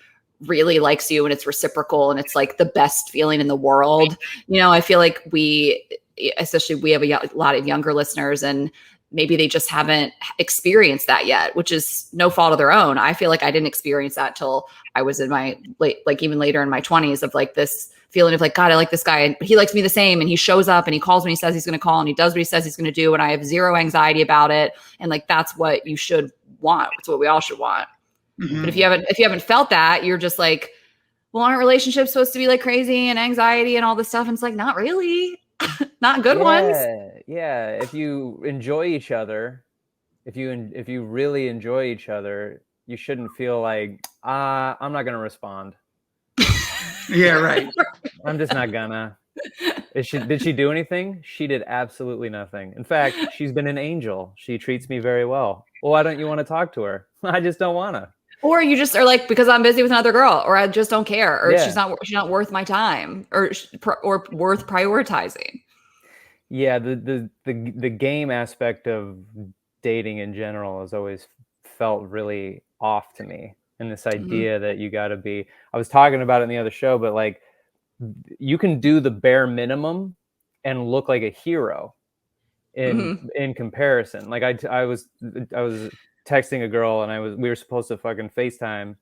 Speaker 4: really likes you and it's reciprocal and it's like the best feeling in the world. You know, I feel like we have a lot of younger listeners and maybe they just haven't experienced that yet, which is no fault of their own. I feel like I didn't experience that till I was in my even later in my 20s of like this feeling of like, God, I like this guy and he likes me the same. And he shows up and he calls when he says he's going to call and he does what he says he's going to do. And I have zero anxiety about it. And like, that's what you should want. It's what we all should want. Mm-hmm. But if you haven't felt that, you're just like, well, aren't relationships supposed to be like crazy and anxiety and all this stuff? And it's like, not really. Not good ones.
Speaker 5: Yeah. If you enjoy each other, if you really enjoy each other, you shouldn't feel like, I'm not gonna respond.
Speaker 2: Yeah, right.
Speaker 5: I'm just not gonna. Did she do anything? She did absolutely nothing. In fact, she's been an angel. She treats me very well. Well, why don't you want to talk to her? I just don't want to. Or
Speaker 4: you just are like, because I'm busy with another girl, or I just don't care, or she's not worth my time, or worth prioritizing.
Speaker 5: Yeah, the game aspect of dating in general has always felt really off to me, and this idea that you got to be. I was talking about it in the other show, but like, you can do the bare minimum and look like a hero in comparison. Like I was texting a girl and we were supposed to fucking FaceTime.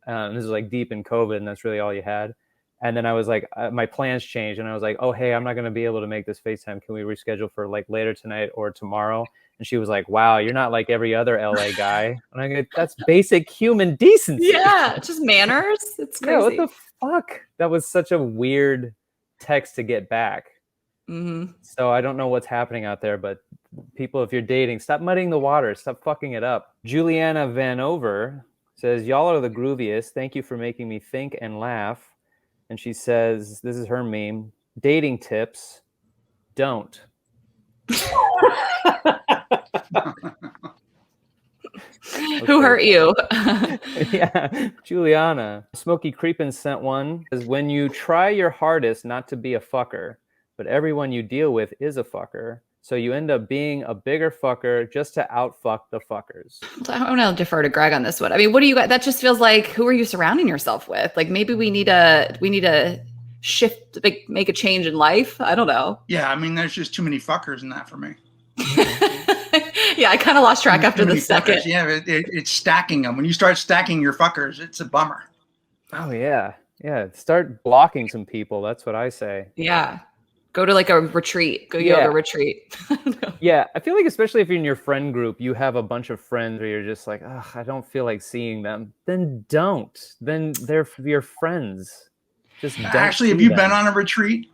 Speaker 5: This is like deep in COVID and that's really all you had. And then I was like, my plans changed and I was like, oh, hey, I'm not going to be able to make this FaceTime. Can we reschedule for like later tonight or tomorrow? And she was like, wow, you're not like every other LA guy. And I go, that's basic human decency.
Speaker 4: Yeah, just manners. It's crazy.
Speaker 5: Yeah, what the fuck? That was such a weird text to get back. Mm-hmm. So I don't know what's happening out there, but people, if you're dating, stop muddying the water. Stop fucking it up. Juliana Vanover says, y'all are the grooviest. Thank you for making me think and laugh. And she says, this is her meme, dating tips, don't.
Speaker 4: Who hurt you?
Speaker 5: Yeah, Juliana. Smokey Creepin sent one. Is when you try your hardest not to be a fucker, but everyone you deal with is a fucker, so you end up being a bigger fucker just to outfuck the fuckers.
Speaker 4: I want to defer to Greg on this one. I mean, what do you got? That just feels like, who are you surrounding yourself with? Like maybe we need a shift, like make a change in life. I don't know.
Speaker 2: Yeah, I mean, there's just too many fuckers in that for me.
Speaker 4: Yeah, I kind of lost track after the second.
Speaker 2: Fuckers. Yeah, it's stacking them. When you start stacking your fuckers, it's a bummer.
Speaker 5: Oh yeah, yeah. Start blocking some people. That's what I say.
Speaker 4: Yeah. Go to like a retreat. Go yoga retreat.
Speaker 5: Yeah, I feel like especially if you're in your friend group, you have a bunch of friends where you're just like, ugh, I don't feel like seeing them. Then don't. Then they're your friends. Just don't.
Speaker 2: Actually, have you been on a retreat?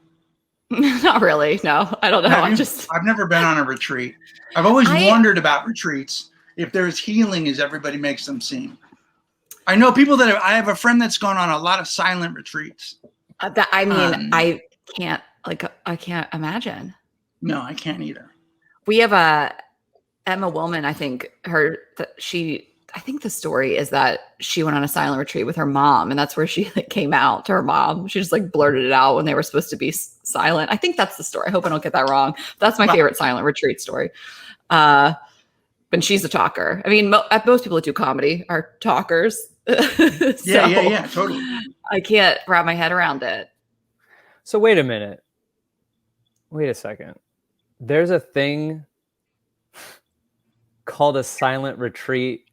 Speaker 4: Not really. No, I don't know.
Speaker 2: I've never been on a retreat. I've always wondered about retreats, if they're as healing as everybody makes them seem. I know people I have a friend that's gone on a lot of silent retreats.
Speaker 4: I can't imagine.
Speaker 2: No, I can't either.
Speaker 4: We have Emma Willman. I think I think the story is that she went on a silent retreat with her mom, and that's where she came out to her mom. She just blurted it out when they were supposed to be silent. I think that's the story. I hope I don't get that wrong. That's my favorite silent retreat story. But she's a talker. I mean, most people that do comedy are talkers.
Speaker 2: Yeah, totally.
Speaker 4: I can't wrap my head around it.
Speaker 5: So wait a minute. Wait a second. There's a thing called a silent retreat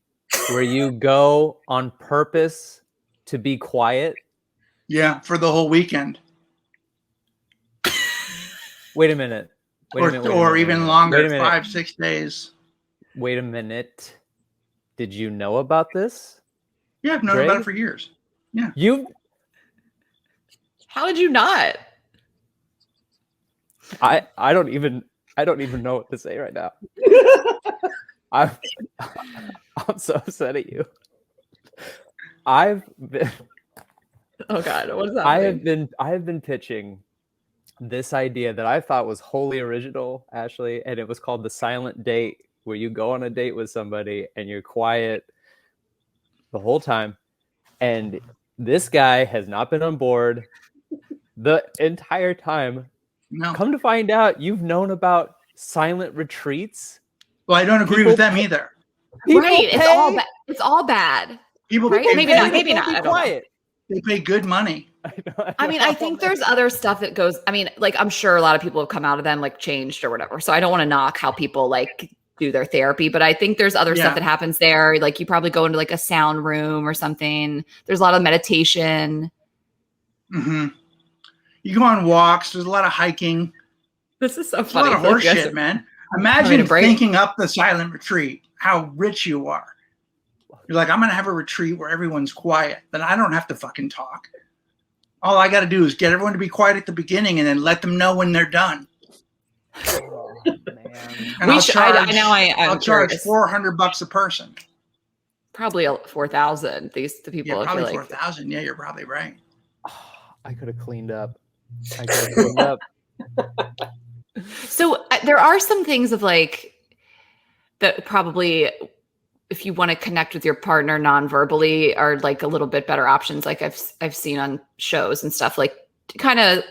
Speaker 5: where you go on purpose to be quiet.
Speaker 2: Yeah, for the whole weekend.
Speaker 5: Wait a minute.
Speaker 2: Or even longer, 5-6 days.
Speaker 5: Wait a minute. Did you know about this?
Speaker 2: Yeah, I've known about it for years. Yeah.
Speaker 5: How did you not? I don't even know what to say right now. I'm so upset at you. I've been
Speaker 4: Oh God, what is that?
Speaker 5: I have been pitching this idea that I thought was wholly original, Ashley, and it was called the silent date, where you go on a date with somebody and you're quiet the whole time. And this guy has not been on board the entire time.
Speaker 2: No.
Speaker 5: Come to find out, you've known about silent retreats.
Speaker 2: Well, I don't agree with them either.
Speaker 4: Right, it's all bad.
Speaker 2: People
Speaker 4: right?
Speaker 2: pay,
Speaker 4: maybe not.
Speaker 5: Be quiet.
Speaker 2: They pay good money.
Speaker 4: I mean, I think there's other stuff that goes. I mean, I'm sure a lot of people have come out of them changed or whatever. So I don't want to knock how people do their therapy, but I think there's other stuff that happens there. You probably go into a sound room or something. There's a lot of meditation.
Speaker 2: Mm-hmm. You go on walks. There's a lot of hiking.
Speaker 4: This is so
Speaker 2: There's
Speaker 4: funny.
Speaker 2: a lot of horse shit, man. Imagine thinking up the silent retreat, how rich you are. You're I'm going to have a retreat where everyone's quiet. Then I don't have to fucking talk. All I got to do is get everyone to be quiet at the beginning and then let them know when they're done.
Speaker 5: Oh, man.
Speaker 2: And I'll charge $400 a person.
Speaker 4: Probably 4,000. The people.
Speaker 2: Yeah, probably 4,000. Yeah, you're probably right.
Speaker 5: I could have cleaned up.
Speaker 4: So there are some things of that probably, if you want to connect with your partner non-verbally, are a little bit better options. I've seen on shows and stuff, kind of,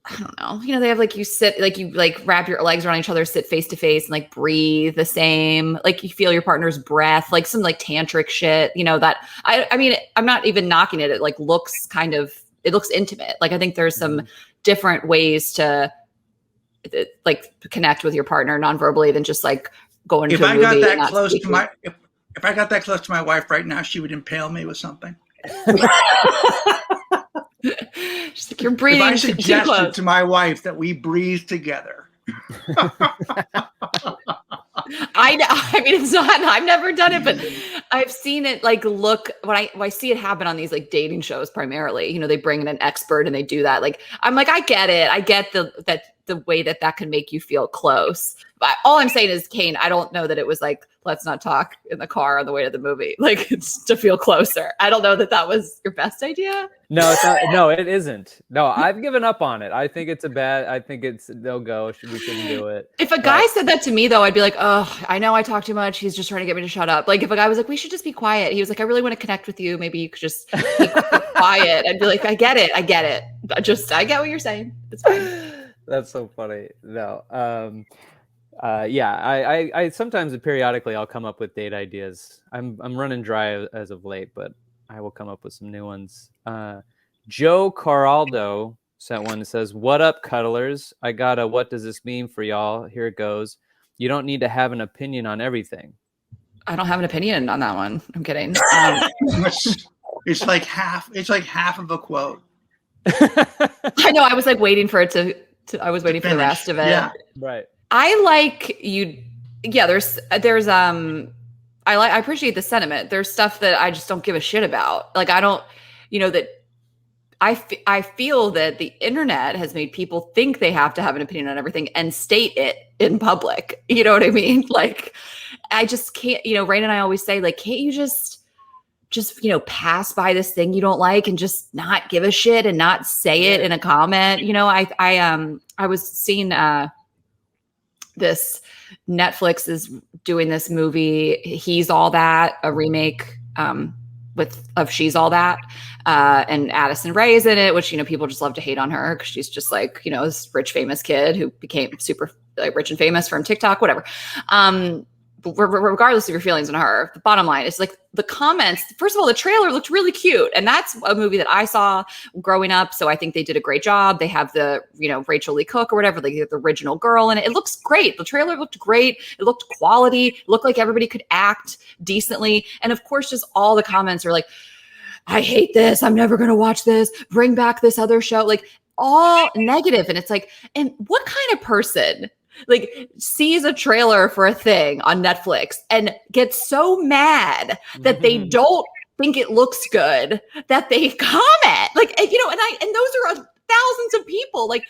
Speaker 4: I don't know, they have you sit, you wrap your legs around each other, sit face to face and breathe the same, you feel your partner's breath, some tantric shit, that I mean, I'm not even knocking it. It looks it looks intimate. I think there's some different ways to connect with your partner non-verbally than just going to a movie.
Speaker 2: If I got that close to my wife right now, she would impale me with something.
Speaker 4: She's you're breathing.
Speaker 2: If I suggested to my wife that we breathe together.
Speaker 4: I know. I mean, it's not. I've never done it, but I've seen it. Look, when I see it happen on these dating shows, primarily, they bring in an expert and they do that. I'm I get it. I get the way that can make you feel close. But all I'm saying is, Kane, I don't know that it was let's not talk in the car on the way to the movie. It's to feel closer. I don't know that was your best idea.
Speaker 5: No, it's not. No, it isn't. No, I've given up on it. I think it's they'll go. We shouldn't do it.
Speaker 4: If a guy said that to me, though, I'd be oh, I know I talk too much. He's just trying to get me to shut up. If a guy was we should just be quiet. He was I really want to connect with you. Maybe you could just be quiet. I'd be I get it. I get what you're saying. It's fine.
Speaker 5: That's so funny. No. I sometimes periodically I'll come up with date ideas. I'm running dry as of late, but I will come up with some new ones. Joe Caraldo sent one that says, "What up, cuddlers? I got a what does this mean for y'all? Here it goes. You don't need to have an opinion on everything."
Speaker 4: I don't have an opinion on that one. I'm kidding.
Speaker 2: It's half of a quote.
Speaker 4: I know. I was waiting for it to I was waiting for the rest of it.
Speaker 2: Yeah.
Speaker 5: Right.
Speaker 4: I I appreciate the sentiment. There's stuff that I just don't give a shit about. I don't, I feel that the internet has made people think they have to have an opinion on everything and state it in public. You know what I mean? Like, I just can't, Rain and I always say, like, can't you just pass by this thing you don't like and just not give a shit and not say it in a comment? I was seeing this Netflix is doing this movie, He's All That, a remake of She's All That, and Addison Rae is in it, which people just love to hate on her because she's just like this rich famous kid who became super rich and famous from TikTok, whatever. Regardless of your feelings on her, the bottom line is like the comments. First of all, the trailer looked really cute, and that's a movie that I saw growing up. So I think they did a great job. They have the Rachel Lee Cook or whatever, like the original girl in it. It looks great. The trailer looked great. It looked quality. It looked like everybody could act decently. And of course, just all the comments are like, I hate this. I'm never going to watch this. Bring back this other show. Like all negative. And it's like, and what kind of person like sees a trailer for a thing on Netflix and gets so mad that they don't think it looks good that they comment like, and those are thousands of people. Like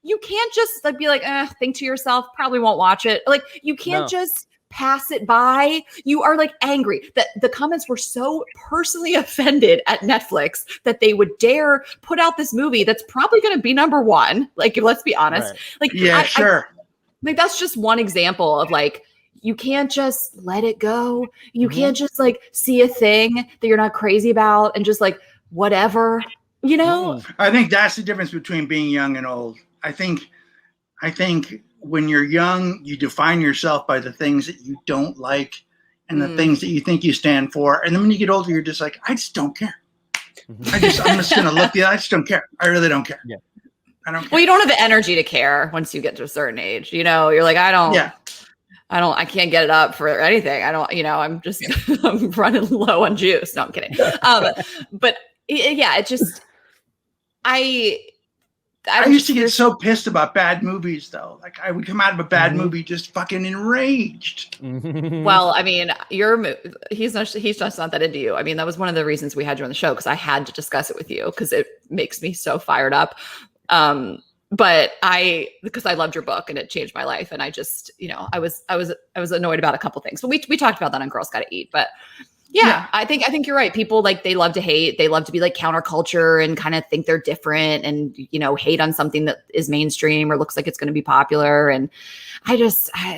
Speaker 4: you can't just like be like, think to yourself, probably won't watch it. Like you can't just pass it by. You are like angry that the comments were so personally offended at Netflix that they would dare put out this movie that's probably going to be number one. Like, let's be honest. Right. Like, sure. Like that's just one example of like, you can't just let it go. You can't just like see a thing that you're not crazy about and just like, whatever,
Speaker 2: I think that's the difference between being young and old. I think when you're young, you define yourself by the things that you don't like and the things that you think you stand for. And then when you get older, you're just like, I just don't care. I'm just going to look I just don't care. I really don't care. Yeah. I don't care.
Speaker 4: Well, you don't have the energy to care once you get to a certain age. You're like, I can't get it up for anything. I'm just, I'm running low on juice. No, I'm kidding. But it just, I
Speaker 2: used to get so pissed about bad movies though. Like I would come out of a bad movie just fucking enraged.
Speaker 4: Well, I mean, he's just not that into you. I mean, that was one of the reasons we had you on the show because I had to discuss it with you because it makes me so fired up. But because I loved your book and it changed my life. And I just, I was annoyed about a couple things, but we talked about that on Girls Gotta Eat, but yeah, I think you're right. People like, they love to hate, they love to be like counterculture and kind of think they're different and, hate on something that is mainstream or looks like it's going to be popular. And I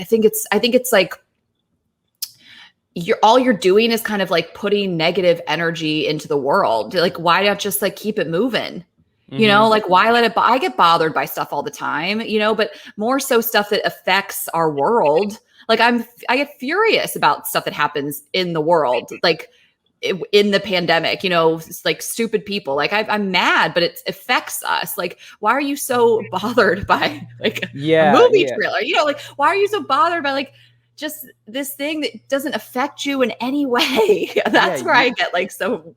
Speaker 4: think it's like, all you're doing is kind of like putting negative energy into the world. Like, why not just like keep it moving? Like why let it, I get bothered by stuff all the time, but more so stuff that affects our world. Like I get furious about stuff that happens in the world, like in the pandemic, like stupid people. Like I'm mad, but it affects us. Like, why are you so bothered by like a movie trailer? Like, why are you so bothered by like just this thing that doesn't affect you in any way? That's where I get like, so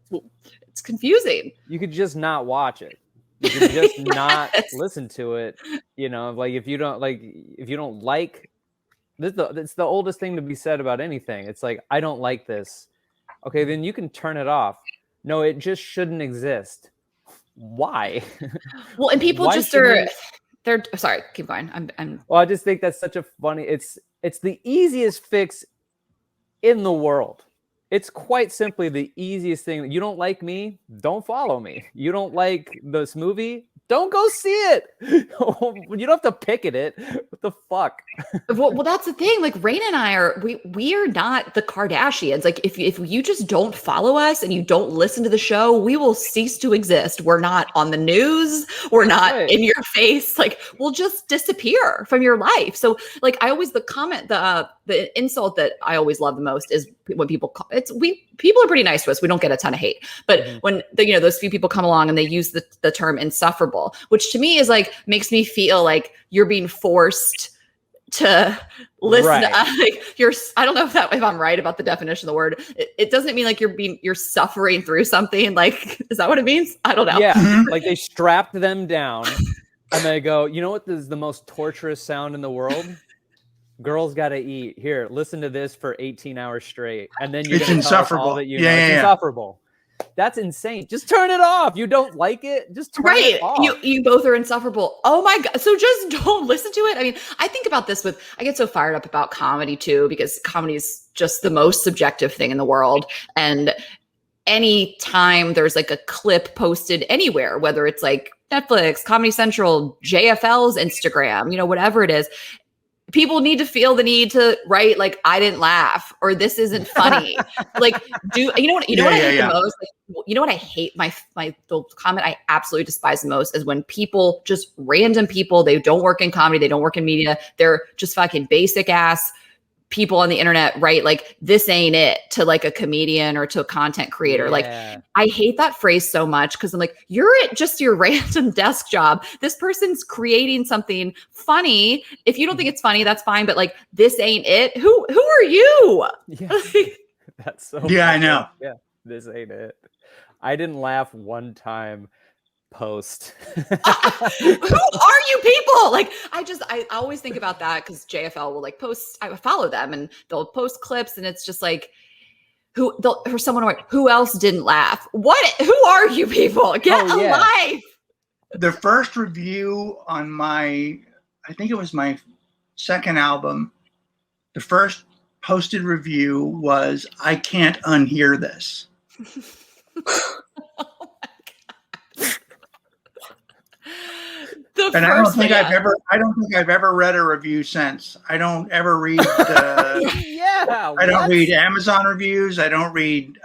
Speaker 4: it's confusing.
Speaker 5: You could just not watch it. You could just not listen to it. Like if you don't like, it's the oldest thing to be said about anything. It's like, I don't like this. Okay, then you can turn it off. No, it just shouldn't exist. Why?
Speaker 4: Well, and people they're sorry, keep going.
Speaker 5: Well, I just think that's such a funny, it's the easiest fix in the world. It's quite simply the easiest thing. You don't like me? Don't follow me. You don't like this movie? Don't go see it. You don't have to picket it. What the fuck?
Speaker 4: Well, that's the thing. Like Rain and I we are not the Kardashians. Like if you just don't follow us and you don't listen to the show, we will cease to exist. We're not on the news. We're not in your face. Like we'll just disappear from your life. So like I always the insult that I always love the most is when people people are pretty nice to us. We don't get a ton of hate, but when those few people come along and they use the term insufferable, which to me is like, makes me feel like you're being forced to listen to, like I don't know if I'm right about the definition of the word. It doesn't mean like you're suffering through something. Like, is that what it means? I don't know.
Speaker 5: Yeah. Like they strapped them down and they go, you know what is the most torturous sound in the world? Girls Gotta Eat. Here, listen to this for 18 hours straight. And then you're
Speaker 2: it's insufferable.
Speaker 5: It's insufferable. That's insane. Just turn it off. You don't like it? Just turn it off.
Speaker 4: You both are insufferable. Oh my God. So just don't listen to it. I mean, I think about this I get so fired up about comedy too, because comedy is just the most subjective thing in the world. And anytime there's like a clip posted anywhere, whether it's like Netflix, Comedy Central, JFL's Instagram, whatever it is, people need to feel the need to write like, I didn't laugh, or this isn't funny. Like, what I hate the most? Like, you know what I hate? The comment I absolutely despise the most is when people, just random people, they don't work in comedy, they don't work in media, they're just fucking basic ass people on the internet, write like, this ain't it, to like a comedian or to a content creator.
Speaker 5: Yeah.
Speaker 4: Like, I hate that phrase so much, because I'm like, you're at just your random desk job. This person's creating something funny. If you don't think it's funny, that's fine. But like, this ain't it. Who are you?
Speaker 5: Yeah. That's so
Speaker 2: Yeah, I know.
Speaker 5: Yeah, this ain't it. I didn't laugh one time post.
Speaker 4: Who are you people? Like, I always think about that, because JFL will like post, I follow them and they'll post clips, and it's just like, who else didn't laugh? Who are you people? Get a life.
Speaker 2: The first review on I think it was my second album, the first posted review was, I can't unhear this. And I don't think I've ever read a review since. I don't ever read I don't read Amazon reviews. I don't read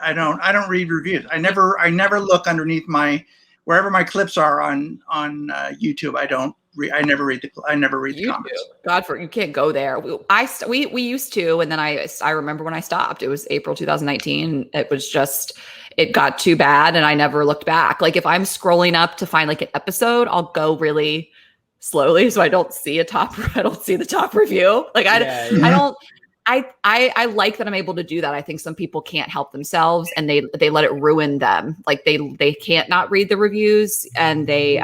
Speaker 2: reviews. I never look underneath wherever my clips are on YouTube. I never read the comments.
Speaker 4: God, you can't go there. We used to, and then I remember when I stopped. It was April 2019. It got too bad, and I never looked back. Like, if I'm scrolling up to find like an episode, I'll go really slowly so I don't see the top review. Like, I like that I'm able to do that. I think some people can't help themselves, and they let it ruin them. Like, they can't not read the reviews, and they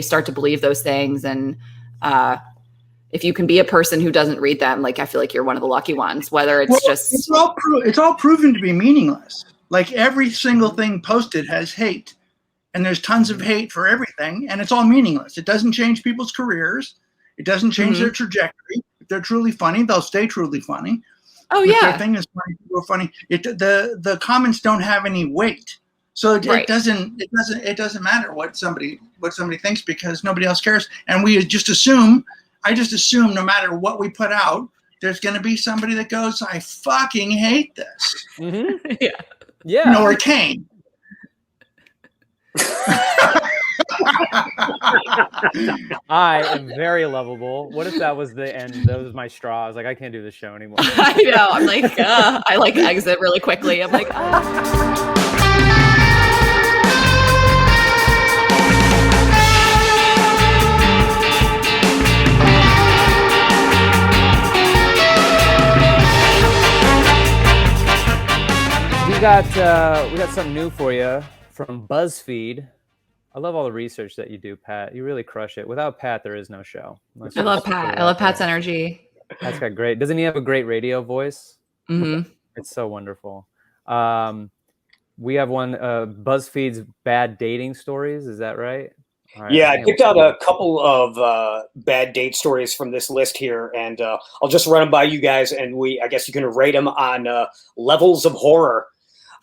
Speaker 4: start to believe those things. And if you can be a person who doesn't read them, like, I feel like you're one of the lucky ones, whether it's
Speaker 2: it's all proven to be meaningless. Like, every single thing posted has hate, and there's tons of hate for everything, and it's all meaningless. It doesn't change people's careers. It doesn't change their trajectory. If they're truly funny, they'll stay truly funny.
Speaker 4: Oh,
Speaker 2: if
Speaker 4: yeah.
Speaker 2: their thing is funny, people are funny. The comments don't have any weight. So it doesn't matter what somebody thinks, because nobody else cares. And I just assume no matter what we put out, there's going to be somebody that goes, I fucking hate this.
Speaker 5: Mm-hmm.
Speaker 4: Yeah.
Speaker 5: Yeah.
Speaker 2: Or Kane.
Speaker 5: I am very lovable. What if that was the end? That was my straw. I was like, I can't do this show anymore.
Speaker 4: I know. I'm like, I like exit really quickly. I'm like,
Speaker 5: We got something new for you from Buzzfeed. I love all the research that you do, Pat. You really crush it. Without Pat, there is no show.
Speaker 4: I love Pat. I love Pat's energy.
Speaker 5: Pat's got great. Doesn't he have a great radio voice?
Speaker 4: Mm-hmm.
Speaker 5: It's so wonderful. We have one, Buzzfeed's bad dating stories. Is that right? Right,
Speaker 7: yeah, I picked out a couple of bad date stories from this list here, and I'll just run them by you guys, and I guess you can rate them on levels of horror.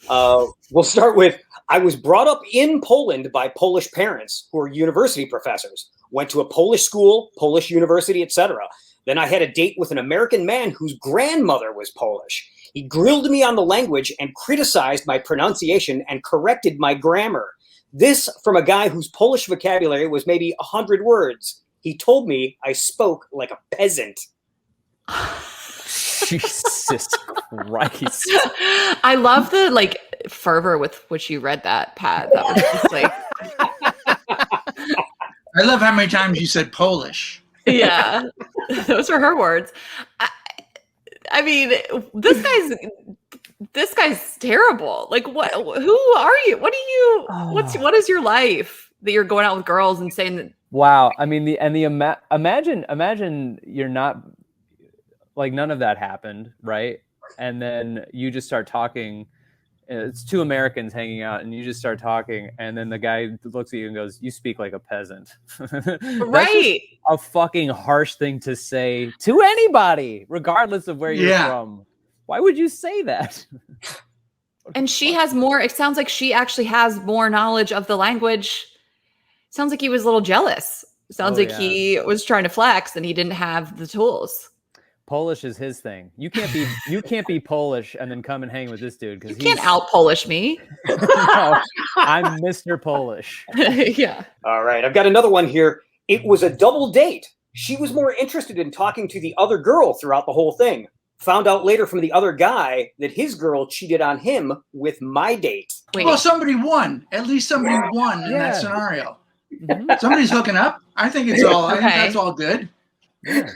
Speaker 7: We'll start with, I was brought up in Poland by Polish parents who are university professors, went to a Polish school, Polish university, etc. Then I had a date with an American man whose grandmother was Polish. He grilled me on the language and criticized my pronunciation and corrected my grammar. This from a guy whose Polish vocabulary was maybe 100 words. He told me I spoke like a peasant.
Speaker 5: Jesus Christ.
Speaker 4: I love the fervor with which you read that, Pat. That was just like
Speaker 2: I love how many times you said Polish.
Speaker 4: Yeah. Those were her words. I mean, this guy's terrible. Like, what? Who are you? What do you? What is your life that you're going out with girls and saying that?
Speaker 5: Wow. I mean, imagine you're not, like, none of that happened, right? And then you just start talking it's two Americans hanging out, and you just start talking, and then the guy looks at you and goes, "You speak like a peasant."
Speaker 4: Right.
Speaker 5: A fucking harsh thing to say to anybody, regardless of where you're from. Why would you say that?
Speaker 4: And she has more. It sounds like she actually has more knowledge of the language. Sounds like he was a little jealous. Sounds like he was trying to flex and he didn't have the tools.
Speaker 5: Polish is his thing. You can't be Polish and then come and hang with this dude because
Speaker 4: you can't out Polish me.
Speaker 5: No, I'm Mr. Polish.
Speaker 4: Yeah.
Speaker 7: All right, I've got another one here. It was a double date. She was more interested in talking to the other girl throughout the whole thing. Found out later from the other guy that his girl cheated on him with my date.
Speaker 4: Wait.
Speaker 2: Well, somebody won. At least somebody won in that scenario. Somebody's hooking up. I think it's all. I think that's all good.
Speaker 5: Yeah.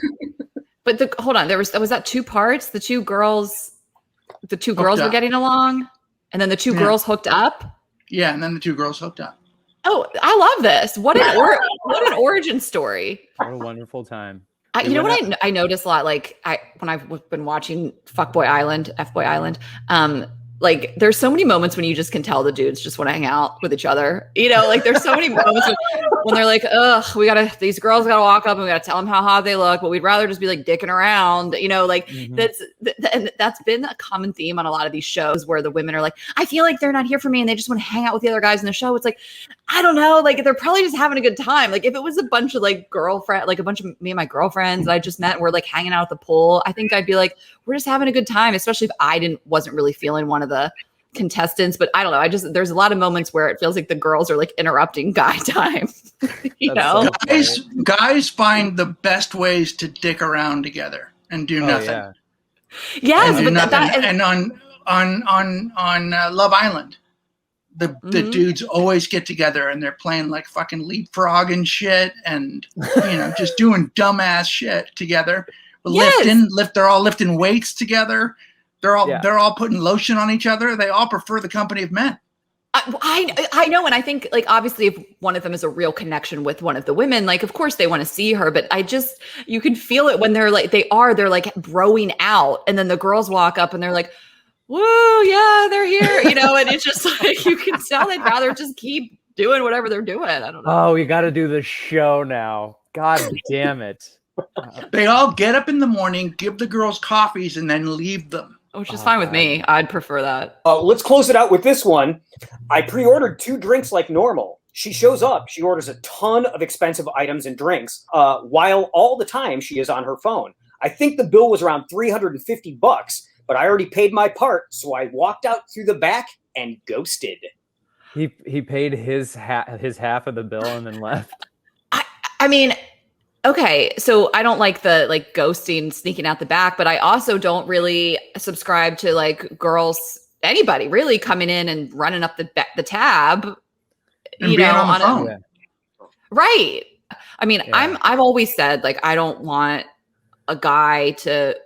Speaker 4: But hold on, was that two parts? The two girls were getting along, and then the two girls hooked up.
Speaker 2: Yeah, and then the two girls hooked up.
Speaker 4: Oh, I love this! What an origin story!
Speaker 5: What a wonderful time.
Speaker 4: You know what I noticed a lot, like when I've been watching Fboy Island, like there's so many moments when you just can tell the dudes just want to hang out with each other. You know, like there's so many moments when they're like, ugh, these girls gotta walk up and we gotta tell them how hot they look, but we'd rather just be like dicking around, you know, like that's been a common theme on a lot of these shows where the women are like, I feel like they're not here for me and they just want to hang out with the other guys in the show. It's like, I don't know, like they're probably just having a good time. Like if it was a bunch of like a bunch of me and my girlfriends that I just met, we're like hanging out at the pool, I think I'd be like, we're just having a good time, especially if I wasn't really feeling one of the contestants. But I don't know, there's a lot of moments where it feels like the girls are like interrupting guy time. You know,
Speaker 2: guys find the best ways to dick around together and do nothing.
Speaker 5: Yeah.
Speaker 4: Yes,
Speaker 2: and
Speaker 4: but
Speaker 2: nothing. And on Love Island, the dudes always get together and they're playing like fucking leapfrog and shit, and just doing dumbass shit together. They're all lifting weights together. They're all putting lotion on each other. They all prefer the company of men.
Speaker 4: I know, and I think like obviously if one of them is a real connection with one of the women, like of course they want to see her, but you can feel it when they're like broing out, and then the girls walk up and they're like, whoa, yeah, they're here, and it's just like you can tell they'd rather just keep doing whatever they're doing. I don't know.
Speaker 5: Oh, we got to do the show now. God damn it.
Speaker 2: They all get up in the morning, give the girls coffees, and then leave them.
Speaker 4: Which is fine with me. I'd prefer that.
Speaker 7: Let's close it out with this one. I pre-ordered 2 drinks like normal. She shows up. She orders a ton of expensive items and drinks, while all the time she is on her phone. I think the bill was around $350, but I already paid my part, so I walked out through the back and ghosted.
Speaker 5: He paid his half of the bill and then left.
Speaker 4: I mean, okay, so I don't like the like ghosting, sneaking out the back, but I also don't really subscribe to like girls, anybody really coming in and running up the tab,
Speaker 2: and being on the phone.
Speaker 4: Right. I mean, I've always said like I don't want a guy to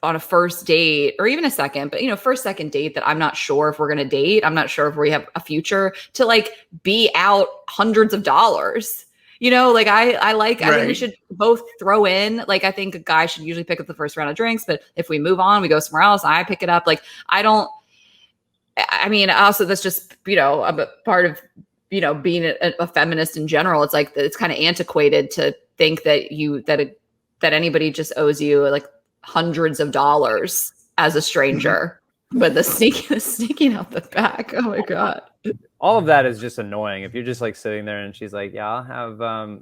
Speaker 4: on a first date or even a second, but first, second date that I'm not sure if we're going to date. I'm not sure if we have a future to like be out hundreds of dollars. Like I think we should both throw in, like, I think a guy should usually pick up the first round of drinks, but if we move on, we go somewhere else, I pick it up. Like, also that's just, a part of, being a feminist in general. It's like, it's kind of antiquated to think that that anybody just owes you like hundreds of dollars as a stranger, but the sneaking out the back. Oh my God.
Speaker 5: All of that is just annoying. If you're just like sitting there and she's like, yeah,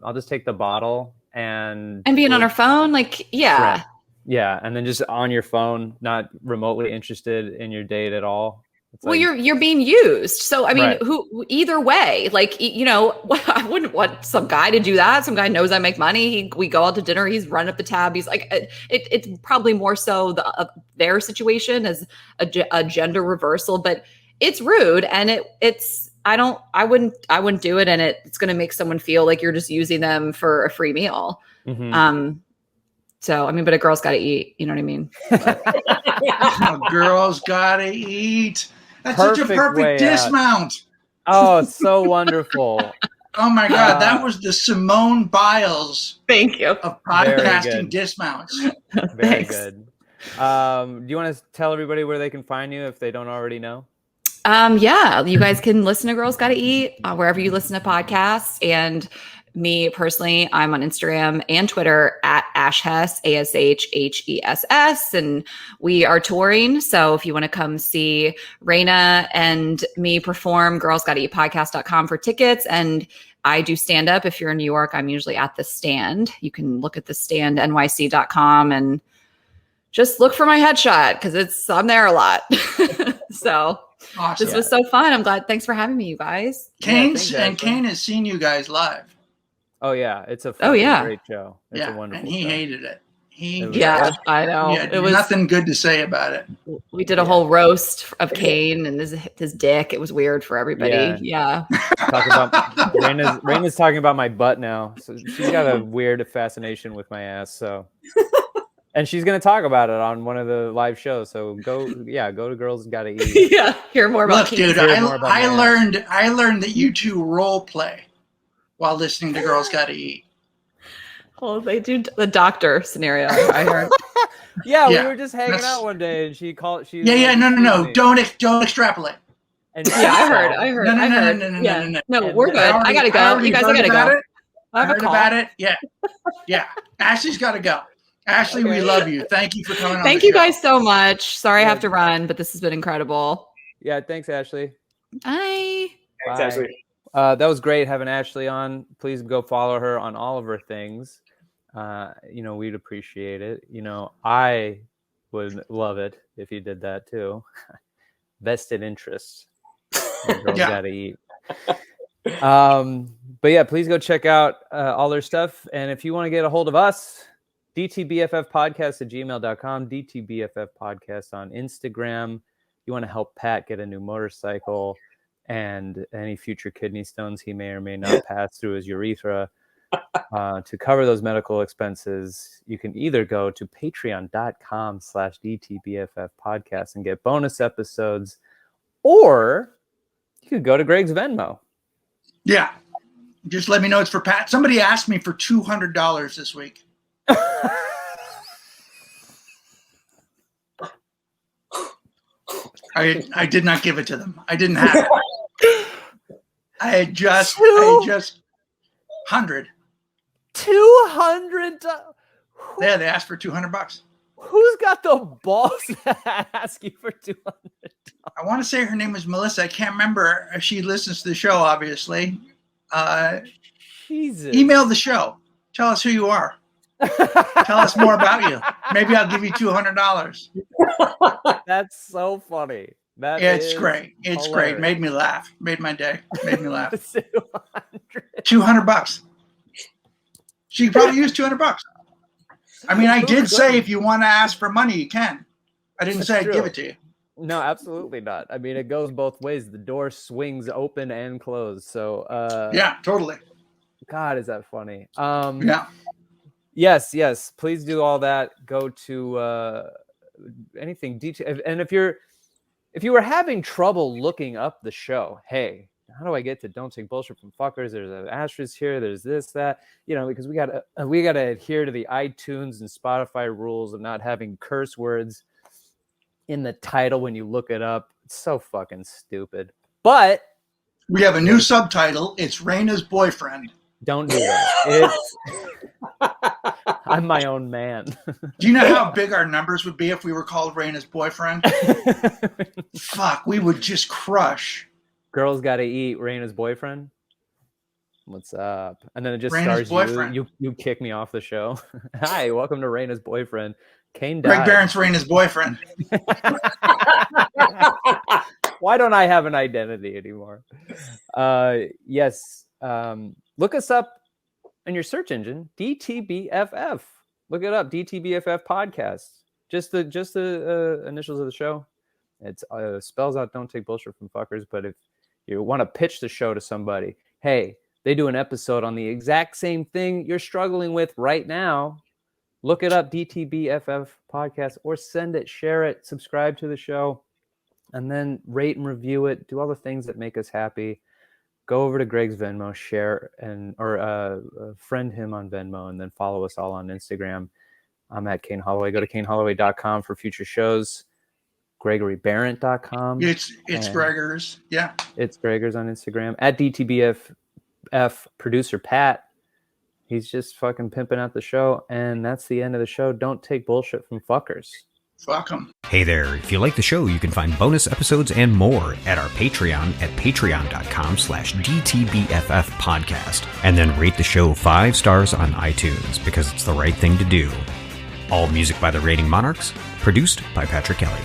Speaker 5: I'll just take the bottle and
Speaker 4: being on her phone. Like, yeah.
Speaker 5: Right. Yeah. And then just on your phone, not remotely interested in your date at all.
Speaker 4: Well, you're being used. So, I mean, either way, like, I wouldn't want some guy to do that. Some guy knows I make money. We go out to dinner. He's running up the tab. He's like, it's probably more so their situation as a gender reversal, but it's rude. And I wouldn't do it. And it's going to make someone feel like you're just using them for a free meal. Mm-hmm. So, I mean, but a girl's got to eat. You know what I mean?
Speaker 2: A girl's got to eat. That's such a perfect dismount.
Speaker 5: Oh, it's so wonderful.
Speaker 2: Oh my God, that was the Simone Biles.
Speaker 4: Thank you.
Speaker 2: Of podcasting dismounts.
Speaker 5: Very good. Do you want to tell everybody where they can find you if they don't already know?
Speaker 4: Yeah, you guys can listen to Girls Gotta Eat wherever you listen to podcasts. And me personally, I'm on Instagram and Twitter at AshHess, ASHHESS. And we are touring. So if you want to come see Rayna and me perform, girlsgottaeatpodcast.com for tickets. And I do stand up. If you're in New York, I'm usually at the Stand. You can look at the stand, nyc.com, and just look for my headshot because I'm there a lot. So
Speaker 2: Awesome.
Speaker 4: this was so fun. I'm glad. Thanks for having me, you guys.
Speaker 2: Kane has seen you guys live.
Speaker 5: Oh yeah, it's a great show. It's a wonderful
Speaker 2: and he
Speaker 5: show.
Speaker 2: hated it.
Speaker 4: I know.
Speaker 2: It was nothing good to say about it.
Speaker 4: We did a whole roast of Kane and his dick. It was weird for everybody. Yeah.
Speaker 5: Talking about Rayna's talking about my butt now. So she's got a weird fascination with my ass. So, and she's gonna talk about it on one of the live shows. So go to Girls Gotta Eat.
Speaker 4: Yeah, hear more about.
Speaker 2: Look, dude, I learned that you two role play while listening to Girls Gotta Eat.
Speaker 4: Oh, they do the doctor scenario. I heard.
Speaker 5: We were just hanging out one day, and she called.
Speaker 2: No. Don't extrapolate.
Speaker 5: And
Speaker 4: I heard. No, we're good. I gotta go. You guys, I gotta go.
Speaker 2: I heard about it. Yeah. Ashley's got to go. Ashley, we love you. Thank you for coming on.
Speaker 4: Thank you guys so much. Sorry I have to run, but this has been incredible.
Speaker 5: Yeah, thanks, Ashley.
Speaker 4: Bye.
Speaker 7: Thanks, Ashley.
Speaker 5: That was great having Ashley on. Please go follow her on all of her things. We'd appreciate it. I would love it if you did that too. Vested interests. Girls Gotta Eat. But yeah, please go check out all their stuff. And if you want to get a hold of us, dtbffpodcast@gmail.com, dtbffpodcast on Instagram. You want to help Pat get a new motorcycle and any future kidney stones he may or may not pass through his urethra. To cover those medical expenses, you can either go to patreon.com/dtbffpodcast and get bonus episodes, or you could go to Greg's Venmo.
Speaker 2: Yeah. Just let me know it's for Pat. Somebody asked me for $200 this week. I did not give it to them. I didn't have it. I had just 100.
Speaker 5: $200.
Speaker 2: Yeah, they asked for $200.
Speaker 5: Who's got the balls to ask you for $200?
Speaker 2: I want to say her name was Melissa. I can't remember if she listens to the show, obviously.
Speaker 5: Jesus.
Speaker 2: Email the show. Tell us who you are. Tell us more about you. Maybe I'll give you $200.
Speaker 5: That's so funny.
Speaker 2: It's great. It's great. Made me laugh. Made my day. Made me laugh. $200. She could probably use $200. I mean, I did say if you want to ask for money, you can. I didn't say I'd give it to you.
Speaker 5: No, absolutely not. I mean, it goes both ways. The door swings open and closed. So
Speaker 2: yeah, totally.
Speaker 5: God, is that funny?
Speaker 2: Yeah.
Speaker 5: Yes. Please do all that. Go to anything detail. And if you were having trouble looking up the show, hey, how do I get to Don't Take Bullshit from Fuckers? There's an asterisk here. There's this, that, because we gotta adhere to the iTunes and Spotify rules of not having curse words in the title when you look it up. It's so fucking stupid. But
Speaker 2: we have a new subtitle. It's Rayna's boyfriend.
Speaker 5: Don't do that. I'm my own man.
Speaker 2: Do you know how big our numbers would be if we were called Rayna's boyfriend? Fuck, we would just crush.
Speaker 5: Girls Gotta Eat, Rayna's boyfriend. What's up? And then it just
Speaker 2: Rayna's
Speaker 5: stars
Speaker 2: boyfriend.
Speaker 5: You kick me off the show. Hi, welcome to Rayna's boyfriend. Kane died.
Speaker 2: Greg Behrendt Rayna's boyfriend.
Speaker 5: Why don't I have an identity anymore? Yes. Look us up in your search engine, DTBFF. Look it up, DTBFF podcast. Just the initials of the show. It spells out Don't Take Bullshit from Fuckers. But if you want to pitch the show to somebody, hey, they do an episode on the exact same thing you're struggling with right now. Look it up, DTBFF podcast, or send it, share it, subscribe to the show, and then rate and review it. Do all the things that make us happy. Go over to Greg's Venmo, share or friend him on Venmo, and then follow us all on Instagram. I'm at Kane Holloway. Go to kaneholloway.com for future shows. GregoryBehrendt.com.
Speaker 2: It's Gregor's. Yeah.
Speaker 5: It's Gregor's on Instagram. At DTBF producer Pat. He's just fucking pimping out the show. And that's the end of the show. Don't take bullshit from fuckers.
Speaker 2: Fuck 'em.
Speaker 1: Hey there, if you like the show, you can find bonus episodes and more at our Patreon at patreon.com/DTBFF podcast. And then rate the show 5 stars on iTunes because it's the right thing to do. All music by the Rating Monarchs, produced by Patrick Kelly.